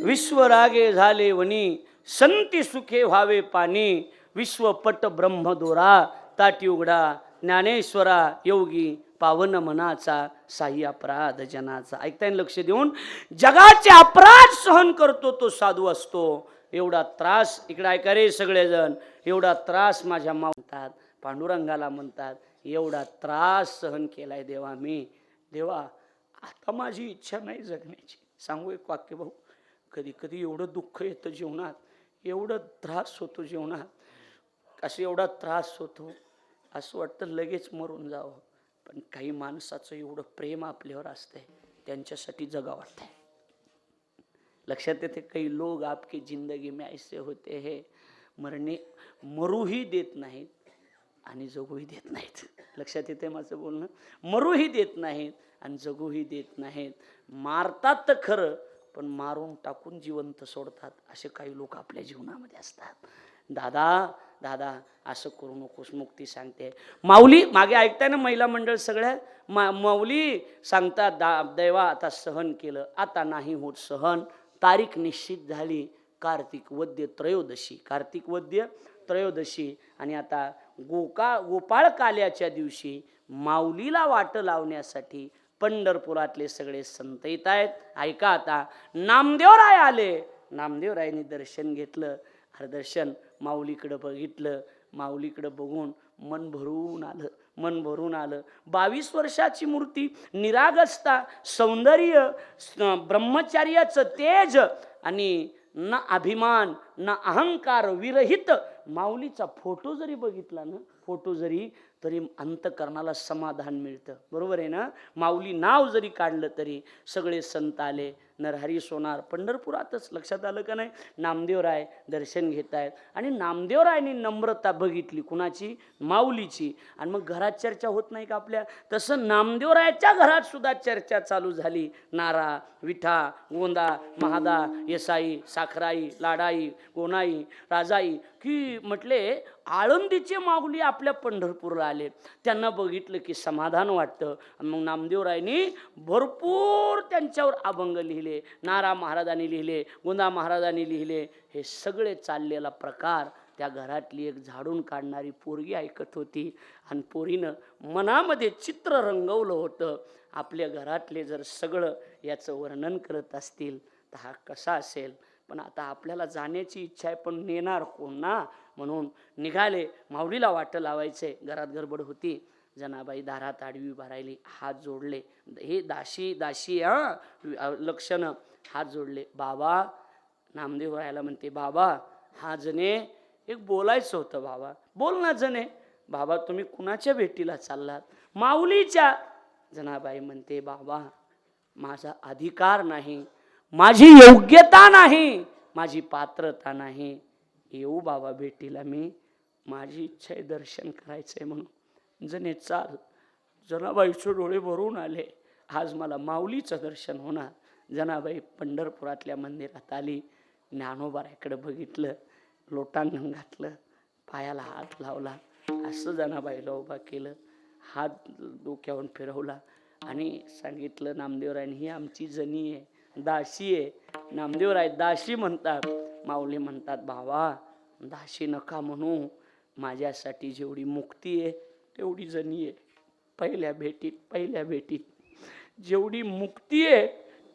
विश्वरागे झाले वनी संती सुखे व्हावे पाणी. विश्वपट ब्रह्मदोरा ताटी उघडा. ज्ञानेश्वरा योगी पावन मनाचा साई अपराध जनाचा. ऐकताय लक्ष देऊन. जगाचे अपराध सहन करतो तो साधू असतो. एवढा त्रास इकडे ऐका रे सगळेजण. एवढा त्रास माझ्या म्हणतात, पांडुरंगाला म्हणतात, एवढा त्रास सहन केलाय देवा मी. देवा आता माझी इच्छा नाही जगण्याची. सांगू एक वाक्य भाऊ, कधी कधी एवढं दुःख येतं जीवनात, एवढं त्रास होतो जीवनात, असं एवढा त्रास होतो असं वाटतं लगेच मरून जावं. पण काही माणसाचं एवढं प्रेम आपल्यावर असतंय, त्यांच्यासाठी जगा वाटतंय. लक्षात येते काही लोग आपकी जिंदगी में ऐसे होते हैं मरने मरूही देत नाहीत आणि जगूही देत नाहीत. लक्षात येते माझं बोलणं. मरूही देत नाहीत आणि जगूही देत नाहीत. मारतात तर खरं पण मारून टाकून जिवंत सोडतात. असे काही लोक आपल्या जीवनामध्ये असतात. दादा दादा असं करू नकोस. मुक्ती सांगते माऊली. मागे ऐकताय ना महिला मंडळ सगळ्या. माऊली सांगतात देवा आता सहन केलं, आता नाही होत सहन. तारीख निश्चित झाली कार्तिक वद्य त्रयोदशी. कार्तिक वद्य त्रयोदशी. आणि आता गोपाळ काल्याच्या दिवशी माऊलीला वाट लावण्यासाठी पंढरपुरातले सगळे संत येत आहेत. ऐका आता. नामदेवराय आले. नामदेवरायांनी दर्शन घेतलं. दर्शन माऊलीकडे बघितलं. माऊलीकडे बघून मन भरून आलं. मन भरून आलं. 22 वर्षाची मूर्ती, निरागसता, सौंदर्य, ब्रह्मचार्याचं तेज आणि न अभिमान न अहंकार विरहित माऊलीचा फोटो जरी बघितला ना, फोटो जरी, तरी अंतकरणाला समाधान मिळतं. बरोबर आहे ना. माऊली नाव जरी काढलं तरी सगळे संत आले. नरहरी सोनार पंढरपुरातच. लक्षात आलं का नाही. नामदेवराय दर्शन घेत आहेत. आणि नामदेवरायने नम्रता बघितली कुणाची? माऊलीची. आणि मग घरात चर्चा होत नाही का आपल्या? तसं नामदेवरायाच्या घरात सुद्धा चर्चा चालू झाली. नारा, विठा, गोंदा, महादा, येसाई, साखराई, लाडाई, गोनाई, राजाई, की म्हटले आळंदीचे माऊली आपल्या पंढरपूरला आले. त्यांना बघितलं की समाधान वाटतं. मग नामदेवरायनी भरपूर त्यांच्यावर अभंग लिहिले. नारा महाराजांनी लिहिले, गोंदा महाराजांनी लिहिले. हे सगळे चाललेला प्रकार त्या घरातली एक झाडून काढणारी पोरगी ऐकत होती. आणि पोरीनं मनामध्ये चित्र रंगवलं होतं. आपल्या घरातले जर सगळं याचं वर्णन करत असतील तर हा कसा असेल. पण आता आपल्याला जाण्याची इच्छा आहे, पण नेणार कोण ना. म्हणून निघाले. माऊलीला वाट लावायचे. घरात गडबड होती. जनाबाई दारात आडवी भरायली. हात जोडले. हे दाशी दाशी लक्षणं. हात जोडले. बाबा, नामदेव राहायला म्हणते, बाबा हा जने एक बोलायचं होतं. बाबा बोल ना जने. बाबा तुम्ही कुणाच्या भेटीला चाललात? माऊलीच्या. जनाबाई म्हणते, बाबा माझा अधिकार नाही, माझी योग्यता नाही, माझी पात्रता नाही. येऊ बाबा भेटीला मी. माझी इच्छा आहे दर्शन करायचंय म्हणून. जने चाल. जनाबाईचे डोळे भरून आले. आज मला माऊलीचं दर्शन होणार. जनाबाई पंढरपुरातल्या मंदिरात आली, ज्ञानोबाराकडे बघितलं, लोटांगण घातलं, पायाला हात लावला, असं जनाबाईला उभा केलं, हात डोक्यावरून फिरवला आणि सांगितलं, नामदेवरायनी ही आमची जनी आहे, दासी आहे. नामदेवराय दासी म्हणतात, माऊली म्हणतात, भावा दासी नका म्हणू, माझ्यासाठी जेवढी मुक्ती आहे तेवढी जनी आहे. पहिल्या भेटीत जेवढी मुक्ती आहे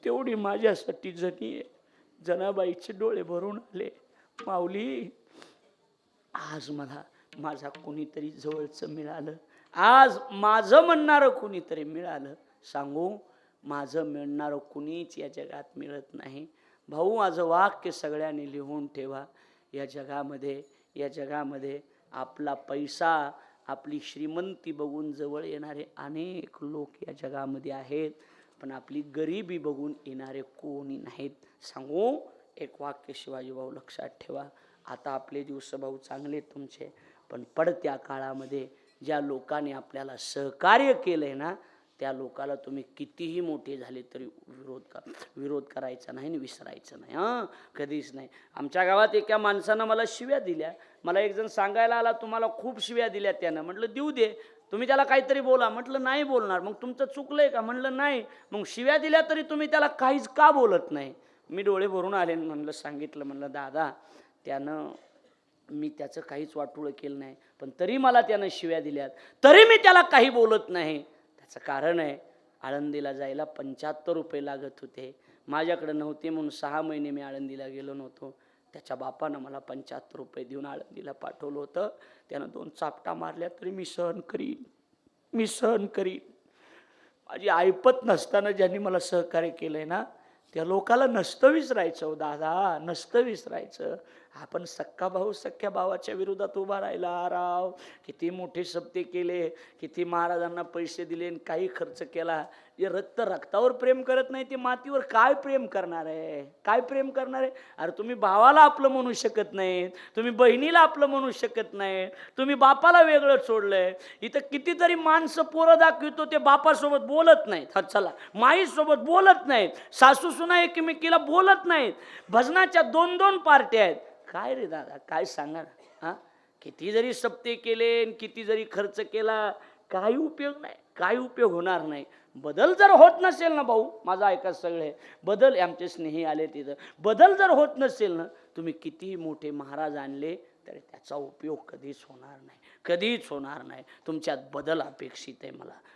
तेवढी माझ्यासाठी जनी आहे. जनाबाईचे डोळे भरून आले, माऊली आज मला माझा कोणीतरी जवळचं मिळालं, आज माझं म्हणणारं कोणीतरी मिळालं. सांगू, माझं मिळणारं कुणीच या जगात मिळत नाही. भाऊ, माझं वाक्य सगळ्यांनी लिहून ठेवा. या जगामध्ये आपला पैसा, आपली श्रीमंती बघून जवळ येणारे अनेक लोक या जगामध्ये आहेत, पण आपली गरिबी बघून येणारे कोणी नाहीत. सांगू, एक वाक्य शिवाजी भाऊ लक्षात ठेवा. आता आपले दिवस भाऊ चांगले तुमचे, पण पडत्या काळामध्ये ज्या लोकांनी आपल्याला सहकार्य केलंय ना, त्या लोकाला तुम्ही कितीही मोठे झाले तरी विरोध करायचा नाही आणि विसरायचं नाही. कधीच नाही. आमच्या गावात एका माणसानं मला शिव्या दिल्या. मला एक जण सांगायला आला, तुम्हाला खूप शिव्या दिल्या त्यानं. म्हटलं देऊ दे, तुम्ही त्याला काहीतरी बोला. म्हटलं नाही बोलणार. मग तुमचं चुकलंय का? म्हणलं नाही. मग शिव्या दिल्या तरी तुम्ही त्याला काहीच का बोलत नाही? मी डोळे भरून आले, म्हणलं सांगितलं, म्हणलं दादा त्यानं, मी त्याचं काहीच वाटोळं केलं नाही, पण तरी मला त्यानं शिव्या दिल्यात, तरी मी त्याला काही बोलत नाही. त्याचं कारण आहे, आळंदीला जायला 75 रुपये लागत होते, माझ्याकडे नव्हते म्हणून 6 महिने मी आळंदीला गेलो नव्हतो. त्याच्या बापानं मला 75 रुपये देऊन आळंदीला पाठवलं होतं. त्यानं 2 चापटा मारल्या तरी मी सहन करीन. माझी ऐपत नसताना ज्यांनी मला सहकार्य केलंय ना, त्या लोकाला नसतं विसरायचं. हो दादा, नसतं विसरायचं. आपण सक्का भाऊ सख्या भावाच्या विरोधात उभा राहिला राव, किती मोठे सप्ते केले, किती महाराजांना पैसे दिले, काही खर्च केला. जे रक्तावर प्रेम करत नाही ते मातीवर काय प्रेम करणार आहे? अरे तुम्ही भावाला आपलं म्हणू शकत नाही, तुम्ही बहिणीला आपलं म्हणू शकत नाही, तुम्ही बापाला वेगळं सोडलंय. इथं कितीतरी माणसं पोरं दाखवतो, ते बापासोबत बोलत नाहीत. चला, माईसोबत बोलत नाहीत, सासू सुना एकमेकीला बोलत नाहीत. भजनाच्या 2-2 पार्ट्या आहेत. काय रे दादा, काय सांगा ना? किती जरी सप्ते केले, किती जरी खर्च केला, काही उपयोग नाही, काही उपयोग होणार नाही. बदल जर होत नसेल ना भाऊ, माझा ऐका सगळे, बदल, आमचे स्नेही आले तिथं, बदल जर होत नसेल ना, तुम्ही कितीही मोठे महाराज आणले तरी त्याचा उपयोग कधीच होणार नाही. तुमच्यात बदल अपेक्षित आहे.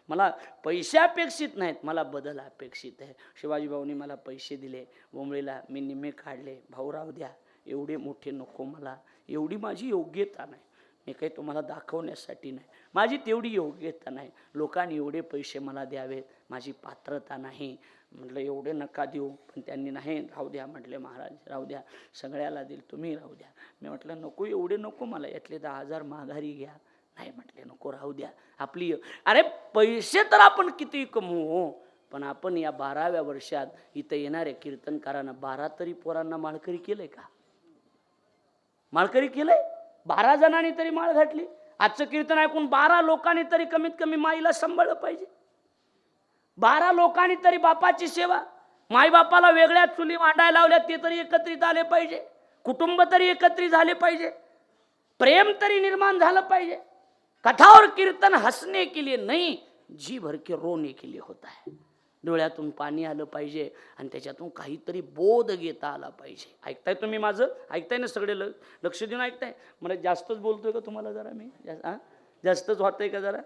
मला पैसे अपेक्षित नाहीत, मला बदल अपेक्षित आहे. शिवाजी भाऊनी मला पैसे दिले, बोंबळीला मी निम्मे काढले. भाऊ राहू द्या, एवढे मोठे नको मला, एवढी माझी योग्यता नाही. मी काही तुम्हाला दाखवण्यासाठी नाही, माझी तेवढी योग्यता नाही. लोकांनी एवढे पैसे मला द्यावेत, माझी पात्रता नाही. म्हटलं एवढे नका देऊ, पण त्यांनी नाही, राहू द्या म्हटले, महाराज राहू द्या, सगळ्याला दिल, तुम्ही राहू द्या. मी म्हटलं नको, एवढे नको मला, यातले 10,000 माघारी घ्या. नाही म्हटले, नको, राहू द्या. आपली, अरे पैसे तर आपण किती कमवू, पण आपण या 12व्या वर्षात इथं येणाऱ्या कीर्तनकारांना 12 तरी पोरांना माळकरी केलंय का? माळकरी केलंय? 12 जणांनी तरी माळ घातली. आजचं कीर्तन ऐकून 12 लोकांनी तरी कमीत कमी माईला सांभाळलं पाहिजे. 12 लोकांनी तरी बापाची सेवा, माई बापाला वेगळ्या चुली मांडायला लावल्या, ते तरी एकत्रित आले पाहिजे. कुटुंब तरी एकत्रित झाले पाहिजे. प्रेम तरी निर्माण झालं पाहिजे. कथावर कीर्तन हसने के लिए नहीं, जी भर के रोने के लिए होता है. डोळ्यातून पाणी आलं पाहिजे आणि त्याच्यातून काहीतरी बोध घेता आला पाहिजे. ऐकताय तुम्ही माझं? ऐकताय ना सगळे? लक्ष देऊन ऐकताय? मला जास्तच बोलतोय का तुम्हाला? जरा मी जास्तच होतंय का? जरा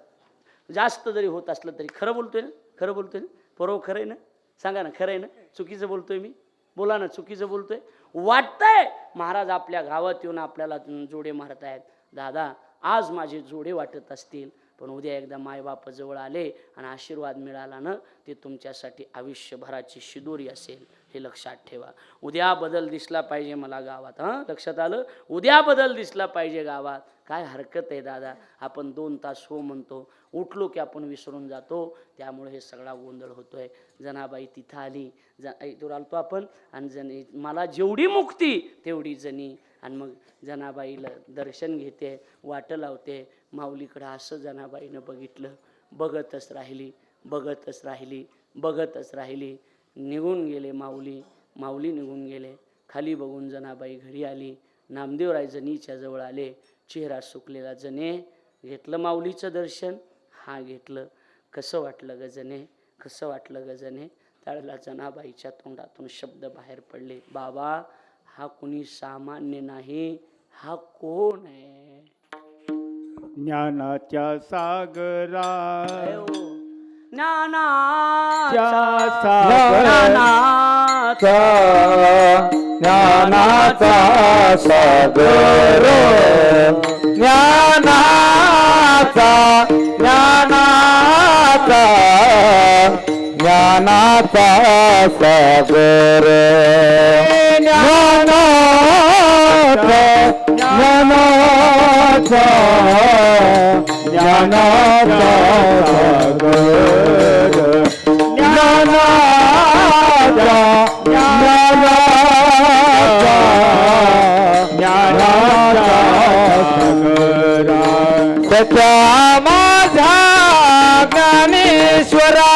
जास्त जरी होत असलं तरी खरं बोलतोय ना? बरोबर खरं आहे ना? सांगा ना, खरं आहे ना? चुकीचं बोलतोय मी? बोला ना, चुकीचं बोलतोय? वाटतंय महाराज आपल्या गावात येऊन आपल्याला जोडे मारतायत. दादा, आज माझे जोडे वाटत असतील, पण उद्या एकदा मायबाप जवळ आले आणि आशीर्वाद मिळाला ना, ते तुमच्यासाठी आयुष्यभराची शिदोरी असेल, हे लक्षात ठेवा. उद्या बदल दिसला पाहिजे मला गावात. लक्षात आलं? उद्या बदल दिसला पाहिजे गावात. काय हरकत आहे दादा, आपण 2 तास हो म्हणतो, उठलो की आपण विसरून जातो. त्यामुळे हे सगळा गोंधळ होतोय. जनाबाई तिथं आली, इथून आलतो आपण, आणि मला जेवढी मुक्ती तेवढी जनी. आणि मग जनाबाईला दर्शन घेते, वाट लावते. माऊलीकडं असं जनाबाईनं बघितलं, बघतच राहिली. निघून गेले माऊली निघून गेले. खाली बघून जनाबाई घरी आली. नामदेवराय जनीच्या जवळ आले. चेहरा सुकलेला. जने घेतलं माऊलीचं दर्शन? हा घेतलं. कसं वाटलं ग जने? कसं वाटलं ग जने? त्यावेळेला जनाबाईच्या तोंडातून शब्द बाहेर पडले, बाबा हा कुणी सामान्य नाही, हा कोण आहे? ज्ञानाच्या सागरा ज्ञानाचा ज्ञानाचा सागर ज्ञानाचा ज्ञानाचा ज्ञानाचा सागर ज्ञानाचा ज्ञानाचा ज्ञानाचा सागर ज्ञानाचा ज्ञानाचा ज्ञानाचा सागर सत्या माझा ज्ञानेश्वरा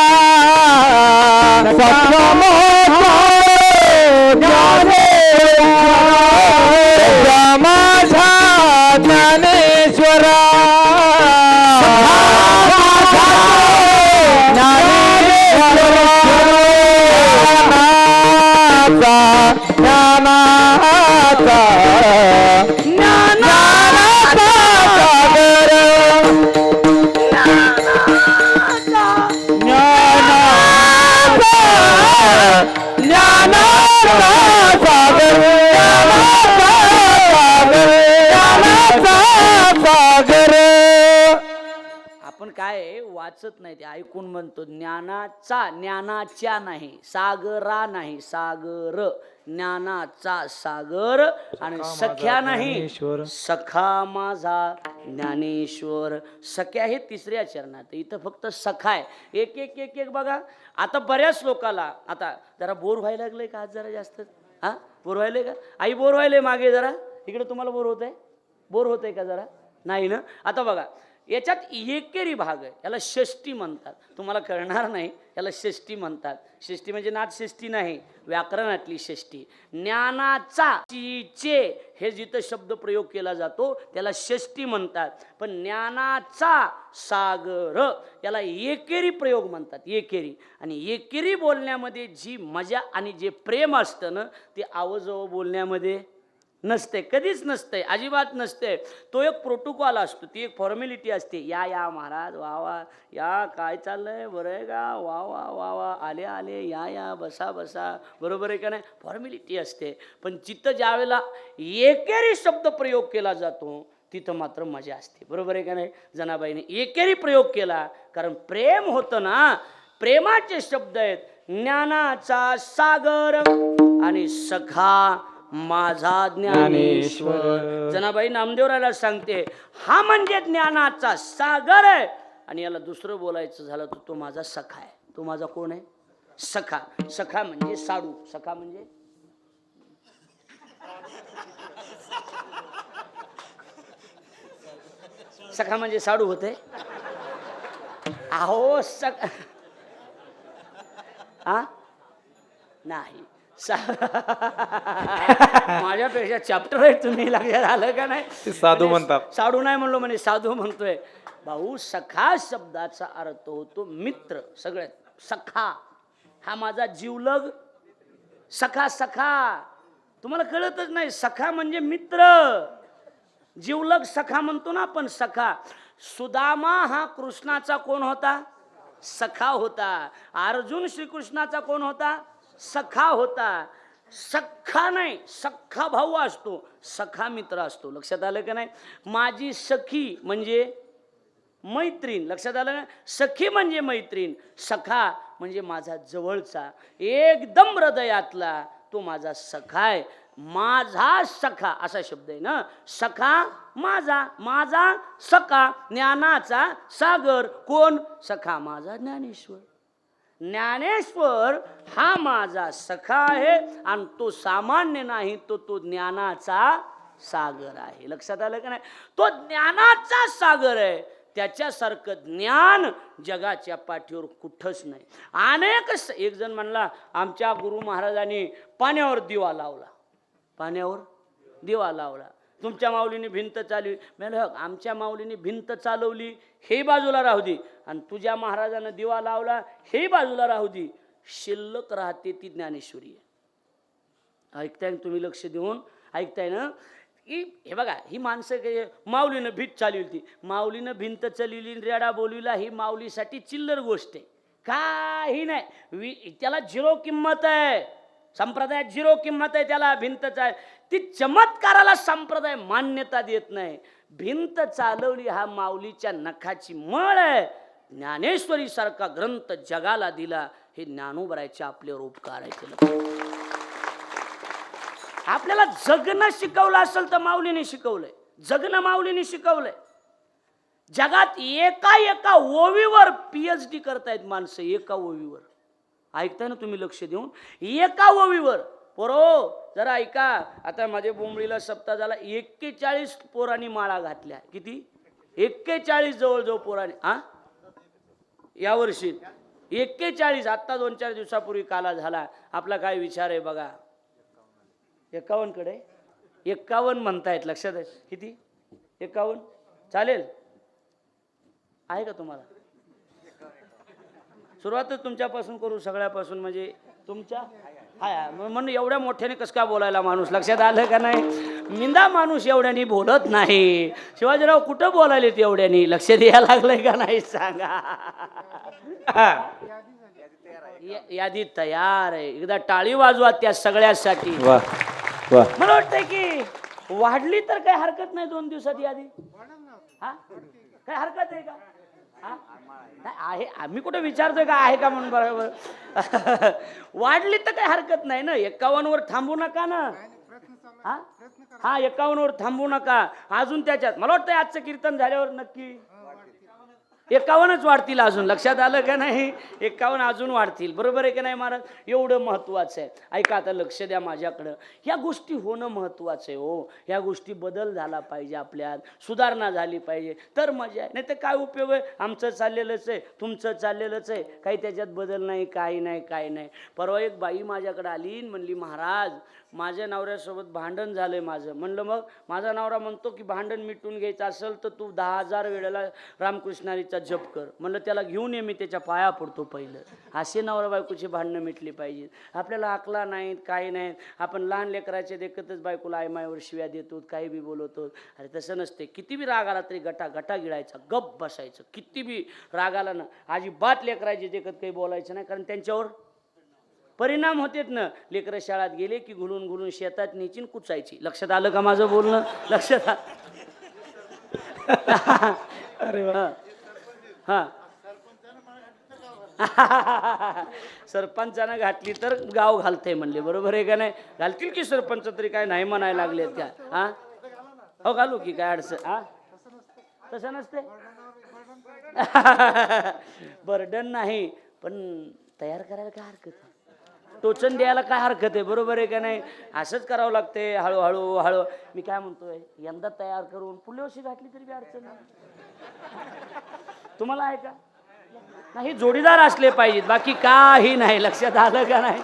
सत्या माझा ज्ञानेश्वरा माझा ज्ञानेश्वरा ज्ञानाचा ज्ञानाचा सागर ज्ञानाचा सागर सागर. आपण काय वाचत नाही, ते ऐकून म्हणतो. ज्ञानाचा, ज्ञानाच्या नाही, सागरा नाही, सागर, ज्ञानाचा सागर. आणि सख्या नाही, सखा माझा ज्ञानेश्वर. सख्या हे तिसऱ्या चरणात, इथं फक्त सखा आहे. एक एक एक एक बघा. आता बऱ्याच लोकाला आता जरा बोर व्हायला लागलंय का? आज जरा जास्त हा बोर व्हायलंय का? आई बोर व्हायलंय मागे जरा. इकडे तुम्हाला बोर होत आहे? बोर होत आहे का जरा? नाही ना. आता बघा, याच्यात एकेरी भाग आहे, याला षष्टी म्हणतात. तुम्हाला कळणार नाही, याला षष्टी म्हणतात. षष्टी म्हणजे नाथ षष्टी नाही, व्याकरणातली षष्टी. ज्ञानाचा चे हे जिथं शब्द प्रयोग केला जातो त्याला षष्टी म्हणतात. पण ज्ञानाचा सागर याला एकेरी प्रयोग म्हणतात, एकेरी. आणि एकेरी बोलण्यामध्ये जी मजा आणि जे प्रेम असतं ना, ते आवजव बोलण्यामध्ये नसते, कधीच नसते, अजिबात नसते. तो एक प्रोटोकॉल असतो, ती एक फॉर्मॅलिटी असते. या महाराज, वा वा, या काय चाललंय, बरं आहे का, वा वा वा वा, आले आले, या बसा बसा, बरोबर आहे का नाही, फॉर्मॅलिटी असते. पण जिथं ज्यावेळेला एकेरी शब्द प्रयोग केला जातो तिथं मात्र मजा असते, बरोबर आहे का नाही. जनाबाईने एकेरी प्रयोग केला, कारण प्रेम होतं ना, प्रेमाचे शब्द आहेत. ज्ञानाचा सागर आणि सखा माझा ज्ञानेश्वर. जनाबाई नामदेवरायला सांगते, हा म्हणजे ज्ञानाचा सागर आहे. आणि याला दुसरं बोलायचं झालं तर तो माझा सखा आहे. तो माझा कोण आहे? सखा. सखा म्हणजे साडू. सखा म्हणजे सखा म्हणजे साडू होते. अहो सखा हा नाही, माझ्यापेक्षा चॅप्टर आहे तुम्ही, लक्षात आलं का नाही. साधू म्हणतात. साधू नाही म्हणलो, म्हणजे साधू म्हणतोय. भाऊ, सखा शब्दाचा अर्थ होतो मित्र. सगळ्यात सखा हा माझा जीवलग. सखा सखा तुम्हाला कळतच नाही. सखा म्हणजे मित्र, जीवलग सखा म्हणतो ना आपण, सखा. सुदामा हा कृष्णाचा कोण होता? सखा होता. अर्जुन श्रीकृष्णाचा कोण होता? सखा होता. सखा नाही, सखा भाऊ असतो, सखा मित्र असतो. लक्षात आलं का नाही. माझी सखी म्हणजे मैत्रीण. लक्षात आलं ना. सखी म्हणजे मैत्रीण, सखा म्हणजे माझा जवळचा, एकदम हृदयातला, तो माझा सखा आहे. माझा सखा असा शब्द आहे ना. सखा माझा, माझा सखा, ज्ञानाचा सागर. कोण? सखा माझा ज्ञानेश्वर. ज्ञानेश्वर हा माझा सखा आहे आणि तो सामान्य नाही, तो ज्ञानाचा सागर आहे. लक्षात आलं का नाही. तो ज्ञानाचा सागर आहे. त्याच्यासारखं ज्ञान जगाच्या पाठीवर कुठंच नाही. अनेक एक जण म्हणला आमच्या गुरु महाराजांनी पाण्यावर दिवा लावला, पाण्यावर दिवा लावला. तुमच्या माऊलीने भिंत चालवली. म्हणलं आमच्या माऊलीने भिंत चालवली हे बाजूला राहू दे, आणि तुझ्या महाराजानं दिवा लावला हे बाजूला राहू दे. शिल्लक राहते ती ज्ञानेश्वरी आहे. ऐकताय ना तुम्ही? लक्ष देऊन ऐकताय ना? की हे बघा, ही माणसं काही माऊलीनं भिंत चालवली होती, माऊलीनं भिंत चालवली, रेडा बोलविला, ही माऊलीसाठी चिल्लर गोष्ट आहे, काही नाही. त्याला झिरो किंमत आहे, संप्रदायात झिरो किंमत आहे त्याला. भिंतच आहे ती चमत्काराला संप्रदाय मान्यता देत नाही. भिंत चालवली हा माऊलीच्या नखाची मळ आहे. ज्ञानेश्वरी सारखा ग्रंथ जगाला दिला, हे ज्ञानोबरायचे आपल्यावर उपकार आहे. आपल्याला जगणं शिकवलं असेल तर माऊलीने शिकवलंय, जगणं माऊलीने शिकवलंय. जगात एका ओवीवर PhD करतायत माणसं, एका ओवीवर. ऐकताय ना तुम्ही? लक्ष देऊन एका ओवीवर. पोरो जरा ऐका, आता माझ्या बोंबळीला सप्ताह झाला, 41 पोरांनी माळा घातल्या. किती? 41 जवळजवळ पोरांनी. यावर्षी 41. आत्ता 2-4 दिवसापूर्वी काला झाला. आपला काय विचार आहे बघा. 51 कडे 51 म्हणतायत. लक्षात आहे? किती? 51. चालेल? आहे का तुम्हाला? सुरुवातच तुमच्यापासून करू, सगळ्यापासून. म्हणजे तुमच्या हाय म्हणून एवढ्या मोठ्याने कसं काय बोलायला माणूस. लक्षात आलं का नाही? मिंदा माणूस एवढ्यानी बोलत नाही. शिवाजीराव कुठं बोलायले एवढ्यानी? लक्ष द्यायला लागलंय का नाही सांगा? यादी तयार आहे. एकदा टाळी वाजवा त्या सगळ्यासाठी. मला वाटतंय की वाढली तर काही हरकत नाही 2 दिवसात यादी. हा, काय हरकत आहे का? आहे, आम्ही कुठे विचारतोय का आहे का म्हणून. बरोबर वाढली तर काही हरकत नाही ना. 51 वर थांबू नका ना. हा हा 51 वर थांबू नका. अजून त्याच्यात मला वाटतं आजचं कीर्तन झाल्यावर नक्की 51च वाढतील अजून. लक्षात आलं का नाही? 51 अजून वाढतील. बरोबर आहे का नाही महाराज? एवढं महत्वाचं आहे. ऐका आता, लक्ष द्या माझ्याकडं. ह्या गोष्टी होणं महत्वाचं आहे हो. ह्या गोष्टी बदल झाला पाहिजे, आपल्यात सुधारणा झाली पाहिजे, तर मजा आहे. नाही तर काय उपयोग आहे? आमचं चाललेलंच आहे, तुमचं चाललेलंच आहे, काही त्याच्यात बदल नाही, काही नाही, काही नाही. परवा एक बाई माझ्याकडे आली, म्हणली महाराज माझ्या नवऱ्यासोबत भांडण झालंय माझं. म्हणलं मग? माझा नवरा म्हणतो की भांडण मिटून घ्यायचं असेल तर तू 10,000 वेळेला रामकृष्णारीचा जप कर. म्हणलं त्याला घेऊन ये, मी त्याच्या पाया पडतो पहिलं. असे नवरा बायकोची भांडणं मिटली पाहिजे. आपल्याला अकला नाहीत, काही नाहीत. आपण लहान लेकराचे देखतच बायकोला आयमायावर शिव्या देतो, काही बी बोलवतो. अरे तसं नसते. किती बी राग आला तरी गटा गिळायचा, गप बसायचं. किती बी राग आला ना, अजिबात लेकराचे देखत काही बोलायचं नाही, कारण त्यांच्यावर परिणाम होतेत ना. लेकरं शाळेत गेले की घुलून शेतात न्यायची, कुचायची. लक्षात आलं का माझं बोलणं? लक्षात आलं? अरे हा सरपंचानं घातली तर गाव घालते म्हणले. बरोबर आहे का नाही? घालतील की सरपंच, तरी काय नाही म्हणायला लागले त्या. हा हो घालू की काय अडचण? हा तसं नसते. बर्डन नाही, पण तयार करायला काय हरकत आहे? टोचन द्यायला काय हरकत आहे? बरोबर आहे का नाही? असंच करावं लागते हळूहळू. मी काय म्हणतोय, यंदा तयार करून पुढल्या वर्षी घातली तरी अडचण नाही. तुम्हाला आहे का? नाही, जोडीदार असले पाहिजेत, बाकी काही नाही. लक्षात आलं का नाही?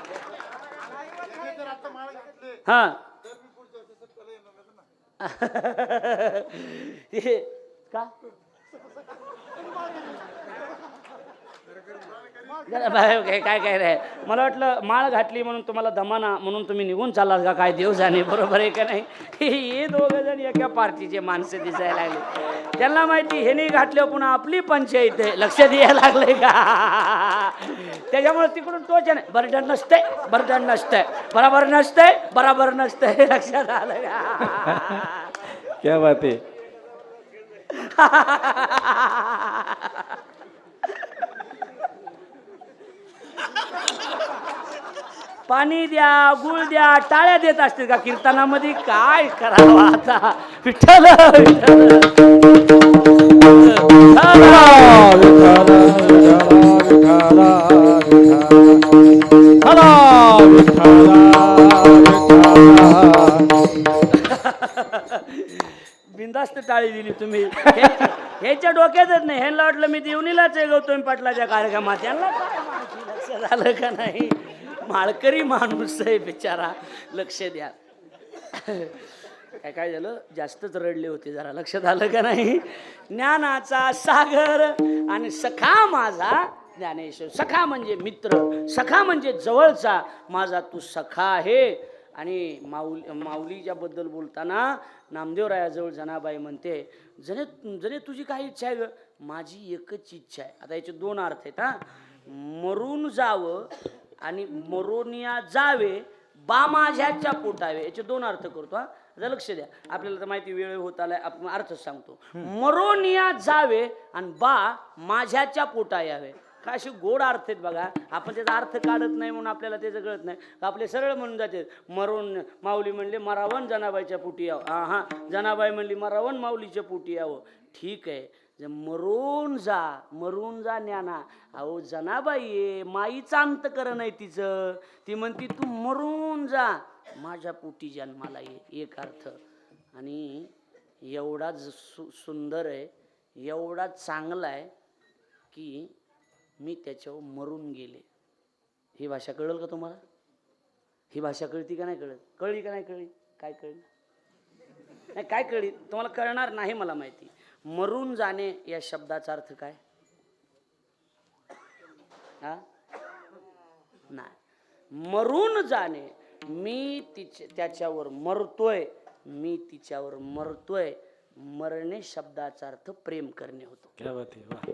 हा का काय रे? मला वाटलं माळ घातली म्हणून तुम्हाला दमाना म्हणून तुम्ही निघून चाललात का काय? देव जाणे. बरोबर आहे का नाही? हे 2 जण एका पार्टीचे माणसं दिसायला लागले. त्यांना माहिती हेनी घातले पुन्हा आपली पंचायत आहे. लक्ष द्यायला लागले का? त्याच्यामुळे तिकडून टोचन बर्डन नसतंय, बराबर नसतंय. लक्षात आलं का? क्या बात आहे. पाणी द्या, गुळ द्या, टाळ्या देत असतील का कीर्तनामध्ये? काय करावं आता? विठ्ठल बिंदास्त टाळी दिली तुम्ही. ह्याच्या डोक्यातच नाही. ह्यांना वाटलं मी देवणीलाच आहे गौतमी पाटलाच्या कार्यक्रमात. यांना काय माहिती, लक्ष झालं का नाही? माळकरी माणूस आहे बिचारा, लक्ष द्या. काय झालं, जास्तच रडले होते जरा, लक्षात आलं का नाही? ज्ञानाचा सागर आणि सखा माझा ज्ञानेश्वर. सखा म्हणजे मित्र, सखा म्हणजे जवळचा माझा तू सखा आहे. आणि माऊलीच्या बद्दल बोलताना नामदेवरायाजवळ जनाबाई म्हणते, जणे तुझी काय इच्छा आहे ग? माझी एकच इच्छा आहे. आता याचे दोन अर्थ आहेत हा. मरून जावं आणि मरोनिया जावे, बा माझ्याच्या पोटावे, याचे दोन अर्थ करतो हा. लक्ष द्या, आपल्याला तर माहिती वेळ होत आलाय, आपण अर्थ सांगतो. मरोनिया जावे आणि बा माझ्याच्या पोटा यावे. का अशी गोड अर्थ आहेत बघा. आपण त्याचा अर्थ काढत नाही म्हणून आपल्याला त्याचं कळत नाही. आपले सरळ म्हणून जाते मरून. माऊली म्हणले मरावन जनाबाईच्या पोटी यावं. हा, जनाबाई म्हणली मरावन माऊलीच्या पोटी यावं. ठीक आहे, मरून जा ज्ञाना. अहो जनाबाई आहे, माईचा अंतकरण आहे तिचं. ती म्हणती तू मरून जा, माझ्या पोटी जन्माला ये. एक अर्थ. आणि एवढा सुंदर आहे, एवढा चांगला आहे की मी त्याच्यावर मरून गेले. ही भाषा कळेल का तुम्हाला? ही भाषा कळती का नाही कळत? कळली का नाही कळली? काय कळली नाही? काय कळली तुम्हाला? कळणार नाही मला माहिती. मरून जाणे या शब्दाचा अर्थ काय? हा, नाही. मरून जाणे, मी त्याच्यावर मरतोय, मी तिच्यावर मरतोय. मरणे शब्दाचा अर्थ प्रेम करणे होतो. क्या बात आहे, वाह.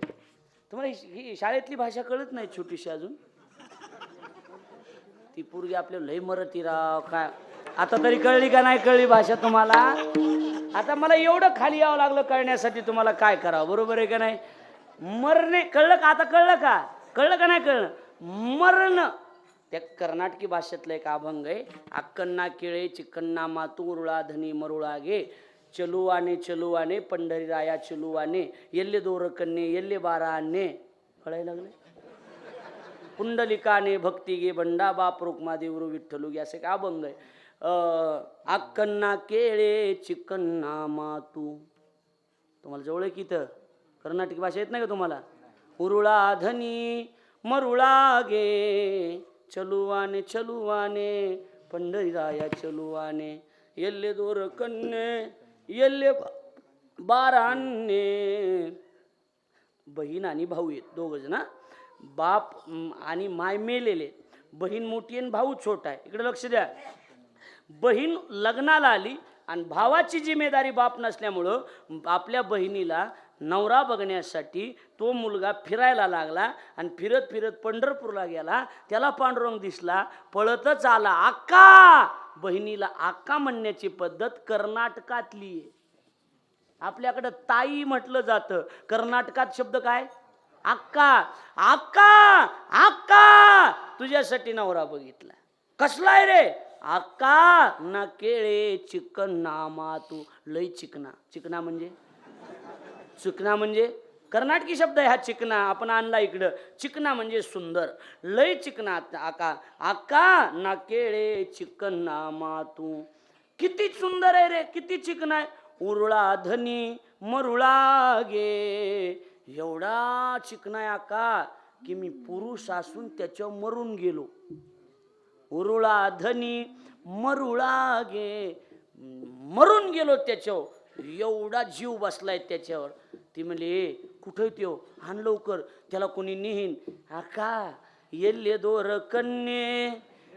तुम्हाला ही शाळेतली भाषा कळत नाही छोटीशी अजून? ती पोरगी आपल्या लय मरती राव. काय आता तरी कळली का नाही कळली भाषा तुम्हाला? आता मला एवढं खाली यावं लागलं कळण्यासाठी, तुम्हाला काय करावं? बरोबर आहे का नाही? मरणे कळलं का? आता कळलं का? कळलं का नाही कळलं? मरण त्या कर्नाटकी भाषेतला एक अभंग आहे. अक्कन्ना केळे चिक्कन्ना मातू उरुळा धनी मरुळा गे, चलुवाने पंढरीराया चलुवाने, येल्ले दोर कन्ने येल्ले बारा अन्ने. कळायला लागले? पुंडलिकाने भक्ती गे बंडा बाप रुक्मा देवरू विठ्ठलू गे, असे एक अभंग आहे. अक्कन्ना केळे चिक्कन्ना मातू. तुम्हाला जवळ आहे की इथं? कर्नाटकी भाषा येत नाही का तुम्हाला? उरुळा धनी मरुळा गे, चलुवाने पंढरीराया चलुवाने, येल्ले दोर कन्ने येल्ले बाराने. बहीण आणि भाऊ आहेत दोघ जण. बाप आणि माय मेलेले. बहीण मोठी आणि भाऊ छोटा आहे. इकडे लक्ष द्या. बहीण लग्नाला आली आणि भावाची जिम्मेदारी बाप नसल्यामुळं आपल्या बहिणीला नवरा बघण्यासाठी तो मुलगा फिरायला लागला आणि फिरत फिरत पंढरपूरला गेला. त्याला पांडुरंग दिसला, पळतच आला. आक्का. बहिणीला आक्का म्हणण्याची पद्धत कर्नाटकातली आहे. आपल्याकडं ताई म्हटलं जातं, कर्नाटकात शब्द काय? आक्का. आक्का आक्का, तुझ्यासाठी नवरा बघितला. कसला आहे रे? आक्का ना केळे चिकन्ना मातू. लय चिकना. चिकना म्हणजे? चिकना म्हणजे कर्नाटकी शब्द आहे हा. चिकना आपण आणला इकडं. चिकना म्हणजे सुंदर. लय चिकना. आका आका ना केळे चिकन्ना मातू. किती सुंदर आहे रे, किती चिकना आहे. उरुळा धनी मरुळा गे. एवढा चिकना आहे आका की मी पुरुष असून त्याच्यावर मरून गेलो. उरुळा धनी मरुळा गे, मरून गेलो त्याच्यावर. एवढा जीव बसलाय त्याच्यावर. ती म्हणली कुठे त्यो? आण लवकर, त्याला कोणी नेहीन. आका येल्ले दोर कन्ने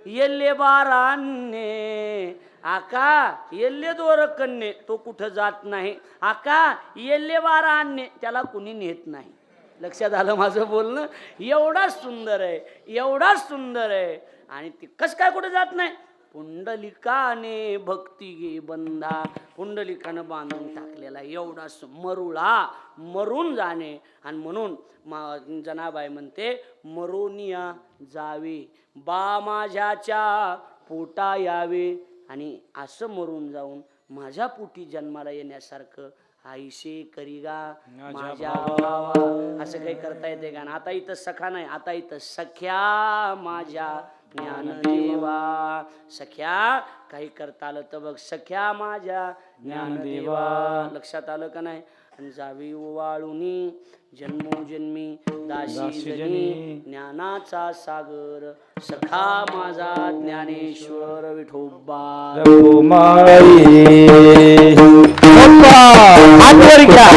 येल्ले बारान्ने. आका येल्ले दोर कन्ने, तो कुठं जात नाही. आका येल्ले बारान्ने, त्याला कोणी नेत नाही. लक्षात आलं माझं बोलणं? एवढा सुंदर आहे, एवढा सुंदर आहे. आणि ती कस काय कुठे जात नाही? पुंडलिकाने भक्ती गे बंधा. पुंडलिकानं बांधून टाकलेला एवढा मरुळा, मरून जाणे. आणि म्हणून जनाबाई म्हणते मरोनिया जावे, बा माझ्याच्या पोटा यावे. आणि असं मरून जाऊन माझ्या पोटी जन्माला येण्यासारखं आईशे करीगा माझ्या भावा. असं काही करता येते का? आता इथं सखा नाही, आता इथं सख्या माझ्या ज्ञानदेवा. सख्या काही करता आलं तर बघ, सख्या माझ्या ज्ञानदेवा. लक्षात आलं का नाही? आणि जावी ओवाळुनी जन्मोजन्मी दासी जनी ज्ञानाचा सागर सखा माझा ज्ञानेश्वर विठोबा. हातवर घ्या.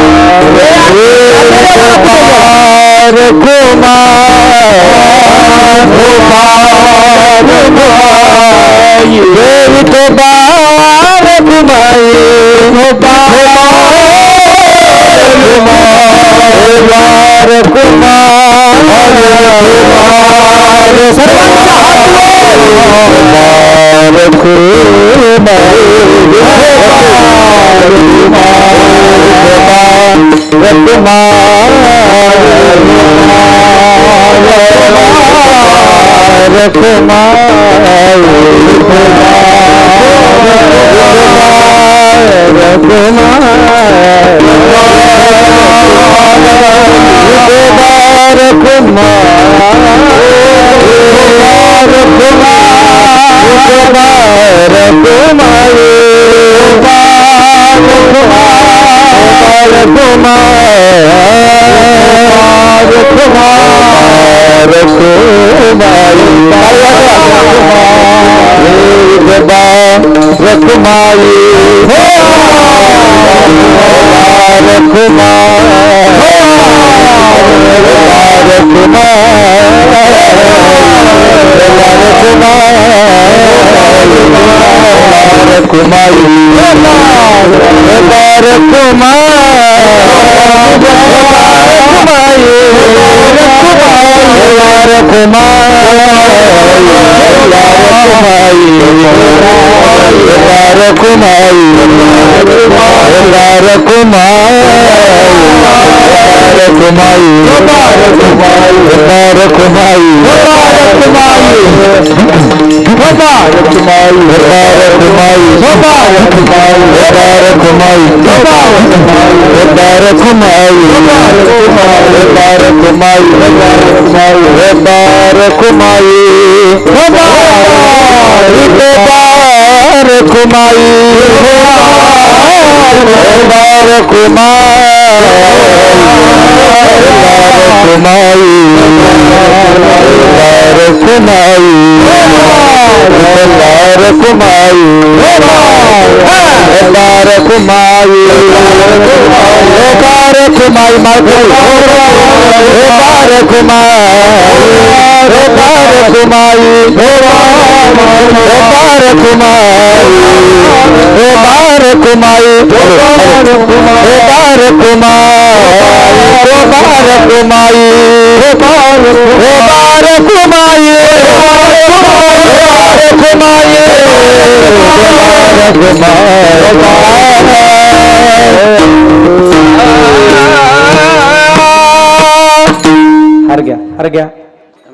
हर घ्या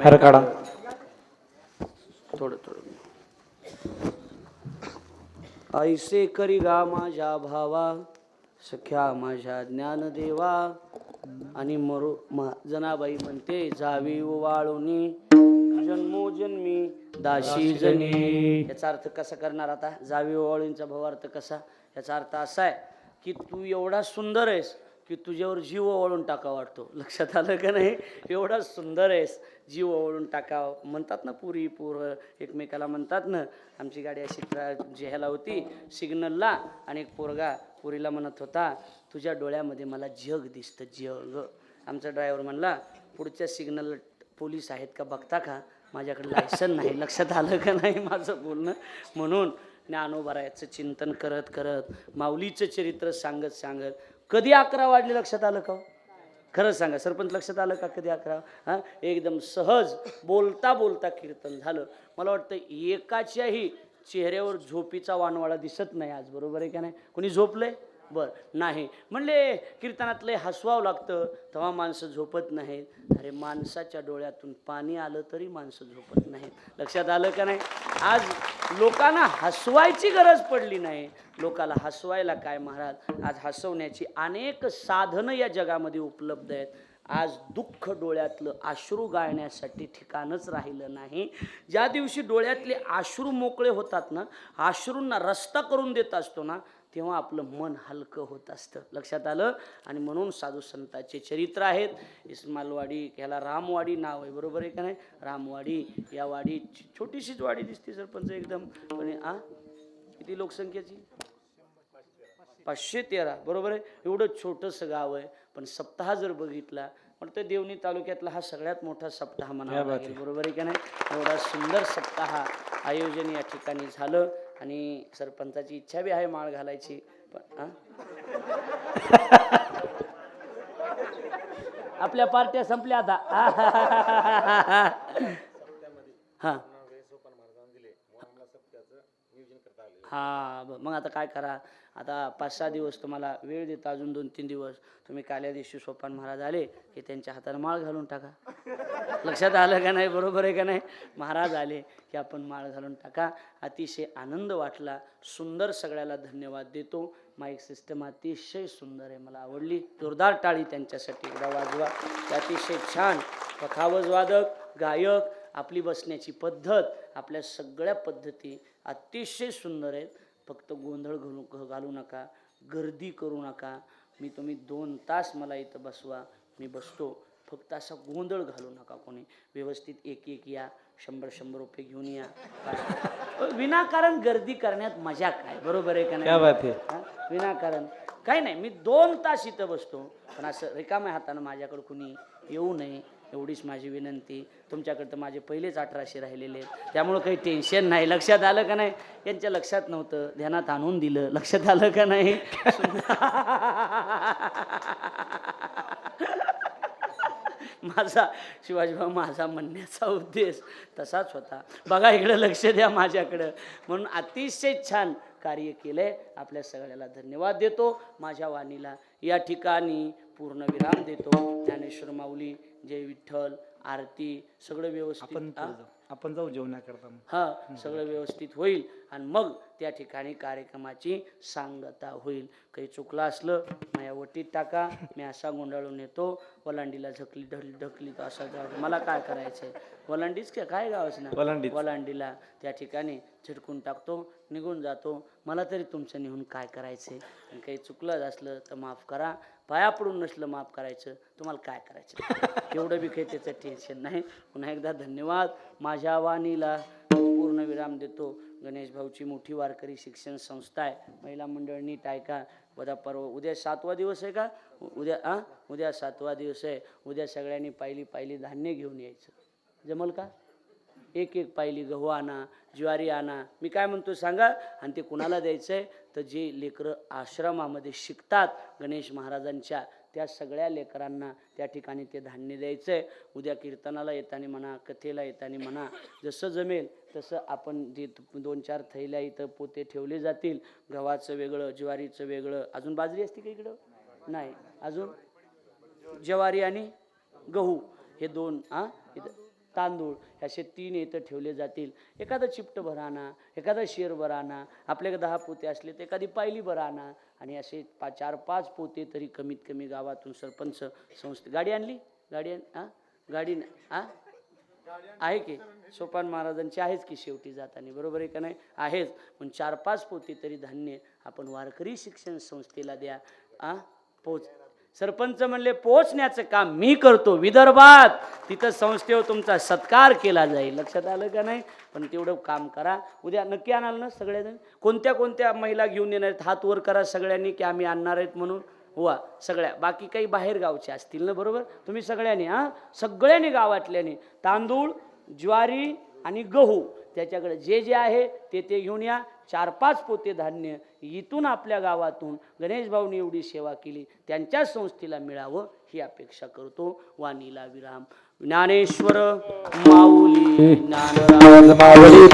हर काढा. थोडं थोडं. ऐसे करी गा माझ्या भावा सख्या माझ्या ज्ञानदेवा. आणि जनाबाई म्हणते जावी ओवाळुनी जन्मोजन्मी दाशी जनी. याचा अर्थ कसा करणार आता? जावी ओवाळूंचा भावार्थ कसा? याचा अर्थ असा आहे की तू एवढा सुंदर आहेस की तुझ्यावर जीव ओवाळून टाका वाटतो. लक्षात आलं का नाही? एवढा सुंदर आहेस, जीव ओवाळून टाकाव म्हणतात ना. पुरी पोरं एकमेकाला म्हणतात ना. आमची गाडी अशी ह्याला होती सिग्नलला, आणि एक पोरगा पुरीला म्हणत होता तुझ्या डोळ्यामध्ये मला जग दिसतं, जग. आमचा ड्रायव्हर म्हणला पुढच्या सिग्नलला पोलीस आहेत का बघता का? माझ्याकडे लायसन नाही. लक्षात आलं का नाही माझं बोलणं? म्हणून ज्ञानोबारायाचं चिंतन करत करत माऊलीचं चरित्र सांगत सांगत कधी 11 वाजले लक्षात आलं का? खरं सांगा सरपंच, लक्षात आलं का कधी 11? हां, एकदम सहज बोलता बोलता कीर्तन झालं. मला वाटतं एकाच्याही चेहऱ्यावर झोपीचा वानवाळा दिसत नाही आज. बरोबर आहे का नाही? कोणी झोपलंय? बरं नाही म्हणले. कीर्तनातले हसवावं लागतं तेव्हा माणसं झोपत नाहीत. अरे माणसाच्या डोळ्यातून पाणी आलं तरी माणसं झोपत नाहीत. लक्षात आलं का नाही? आज लोकांना हसवायची गरज पडली नाही. लोकाला हसवायला काय महाराज? आज हसवण्याची अनेक साधनं या जगामध्ये उपलब्ध आहेत. आज दुःख डोळ्यातलं अश्रू गाळण्यासाठी ठिकाणच राहिलं नाही. ज्या दिवशी डोळ्यातले अश्रू मोकळे होतात ना, अश्रूंना रस्ता करून देत असतो ना, तेव्हा आपलं मन हलकं होत असतं. लक्षात आलं. आणि म्हणून साधू संतांचे चरित्र आहेत. इस्मालवाडी, ह्याला रामवाडी नाव आहे, बरोबर आहे का नाही? रामवाडी, या वाडी छोटीशीच वाडी दिसते सरपंच एकदम, पण किती लोकसंख्येची? 513, बरोबर आहे. एवढं छोटंसं गाव आहे, पण सप्ताह जर बघितला तर देवणी तालुक्यातला हा सगळ्यात मोठा सप्ताह म्हणावा लागेल, बरोबर आहे का नाही? एवढा सुंदर सप्ताह आयोजन या ठिकाणी झालं. आणि सरपंचाची इच्छा बी आहे माळ घालायची, पण आपल्या पार्ट्या संपल्या आता. हा हा, मग आता काय करा, आता 5-6 दिवस तुम्हाला वेळ देता, अजून 2-3 दिवस. तुम्ही काल्या दिवशी सोपान महाराज आले की त्यांच्या हाताला माळ घालून टाका. लक्षात आलं का नाही? बरोबर आहे का नाही? महाराज आले की आपण माळ घालून टाका. अतिशय आनंद वाटला. सुंदर, सगळ्याला धन्यवाद देतो. माईक सिस्टम अतिशय सुंदर आहे, मला आवडली. जोरदार टाळी त्यांच्यासाठी एकदा वाजवा. अतिशय छान कथावज वादक, गायक, आपली बसण्याची पद्धत, आपल्या सगळ्या पद्धती अतिशय सुंदर आहेत. फक्त गोंधळ घालू नका, गर्दी करू नका. तुम्ही 2 तास मला इथं बसवा, मी बसतो. फक्त असा गोंधळ घालू नका कोणी. व्यवस्थित एक या, 100 रुपये घेऊन या. विनाकारण गर्दी करण्यात मजा काय, बरोबर आहे का नाही? विनाकारण काही नाही. मी 2 तास इथं बसतो, पण असं रिकाम्या हातानं माझ्याकडे कुणी येऊ नये, एवढीच माझी विनंती. तुमच्याकडे तर माझे पहिलेच 1800 राहिलेले आहेत, त्यामुळं काही टेन्शन नाही. लक्षात आलं का नाही? यांच्या लक्षात नव्हतं, ध्यानात आणून दिलं. लक्षात आलं का नाही? माझा शिवाजीभाऊ, माझा म्हणण्याचा उद्देश तसाच होता. बघा इकडं लक्ष द्या माझ्याकडं. म्हणून अतिशय छान कार्य केलंय. आपल्या सगळ्याला धन्यवाद देतो. माझ्या वाणीला या ठिकाणी पूर्ण विराम देतो. ज्ञानेश्वर माऊली, जय विठ्ठल, आरती सगळं व्यवस्थित आपण जाऊ जेवणाकरता. हा, सगळं व्यवस्थित होईल आणि मग त्या ठिकाणी कार्यक्रमाची सांगता होईल. काही चुकलं असलं माझ्या वटीत टाका, मी असा गोंधळून येतो. वलांडीला ढकली तर असा जाऊ, मला काय करायचंय? वलांडीच काय गावच ना, वलांडीला त्या ठिकाणी झटकून टाकतो, निघून जातो. मला तरी तुमचं निघून काय करायचंय? काही चुकलं असलं तर माफ करा. पाया पडून नसलं माफ करायचं, तुम्हाला काय करायचं? एवढं बी काही त्याचं टेन्शन नाही. पुन्हा एकदा धन्यवाद. माझ्या वाणीला पूर्ण विराम देतो. गणेश भाऊची मोठी वारकरी शिक्षण संस्था आहे, महिला मंडळ नीट ऐका. उद्या 7वा दिवस आहे का? उद्या 7वा दिवस आहे. उद्या सगळ्यांनी पायली धान्य घेऊन यायचं. जमल का? एक पायली गहू आणा, ज्वारी आणा. मी काय म्हणतो सांगा. आणि ते कुणाला द्यायचं आहे? तर जे लेकरं आश्रमामध्ये शिकतात गणेश महाराजांच्या, त्या सगळ्या लेकरांना त्या ठिकाणी ते धान्य द्यायचं आहे. उद्या कीर्तनाला येताना म्हणा, कथेला येताना म्हणा, जसं जमेल तसं आपण जे 2-4 थैल्या इथं पोते ठेवले जातील. गव्हाचं वेगळं, ज्वारीचं वेगळं. अजून बाजरी असते का इकडं? नाही. अजून ज्वारी आणि गहू हे 2, इथं तांदूळ, असे 3 इथं ठेवले जातील. एखादं चिपट भरा आणा, एखादा शेर भरा आणा. आपल्याकडे 10 पोते असले तर एखादी पायली भरा आणा. आणि असे 4-5 पोते तरी कमीत कमी गावातून सरपंच संस्थे. गाडी आणली? गाडी आहे की? सोपान महाराजांची आहेच की शेवटी जाताना, बरोबर आहे का नाही? आहेच. पण 4-5 पोते तरी धान्य आपण वारकरी शिक्षण संस्थेला द्या. सरपंच म्हणले पोचण्याचं काम मी करतो विदर्भात, तिथं संस्थेवर तुमचा सत्कार केला जाईल. लक्षात आलं का नाही? पण तेवढं काम करा. उद्या नक्की आणाल ना सगळ्याजण? कोणत्या महिला घेऊन येणार आहेत? हात वर करा सगळ्यांनी की आम्ही आणणार आहेत म्हणून. वा, सगळ्या. बाकी काही बाहेर गावचे असतील ना, बरोबर? तुम्ही सगळ्यांनी सगळ्यांनी गावातल्यानी तांदूळ, ज्वारी आणि गहू त्याच्याकडे जे आहे ते घेऊन या. 4-5 पोते धान्य इथून आपल्या गावातून गणेश भाऊनी एवढी सेवा केली त्यांच्या संस्थेला मिळावं ही अपेक्षा करतो. वाणीला विराम. ज्ञानेश्वर माऊली, ज्ञानराज माऊली.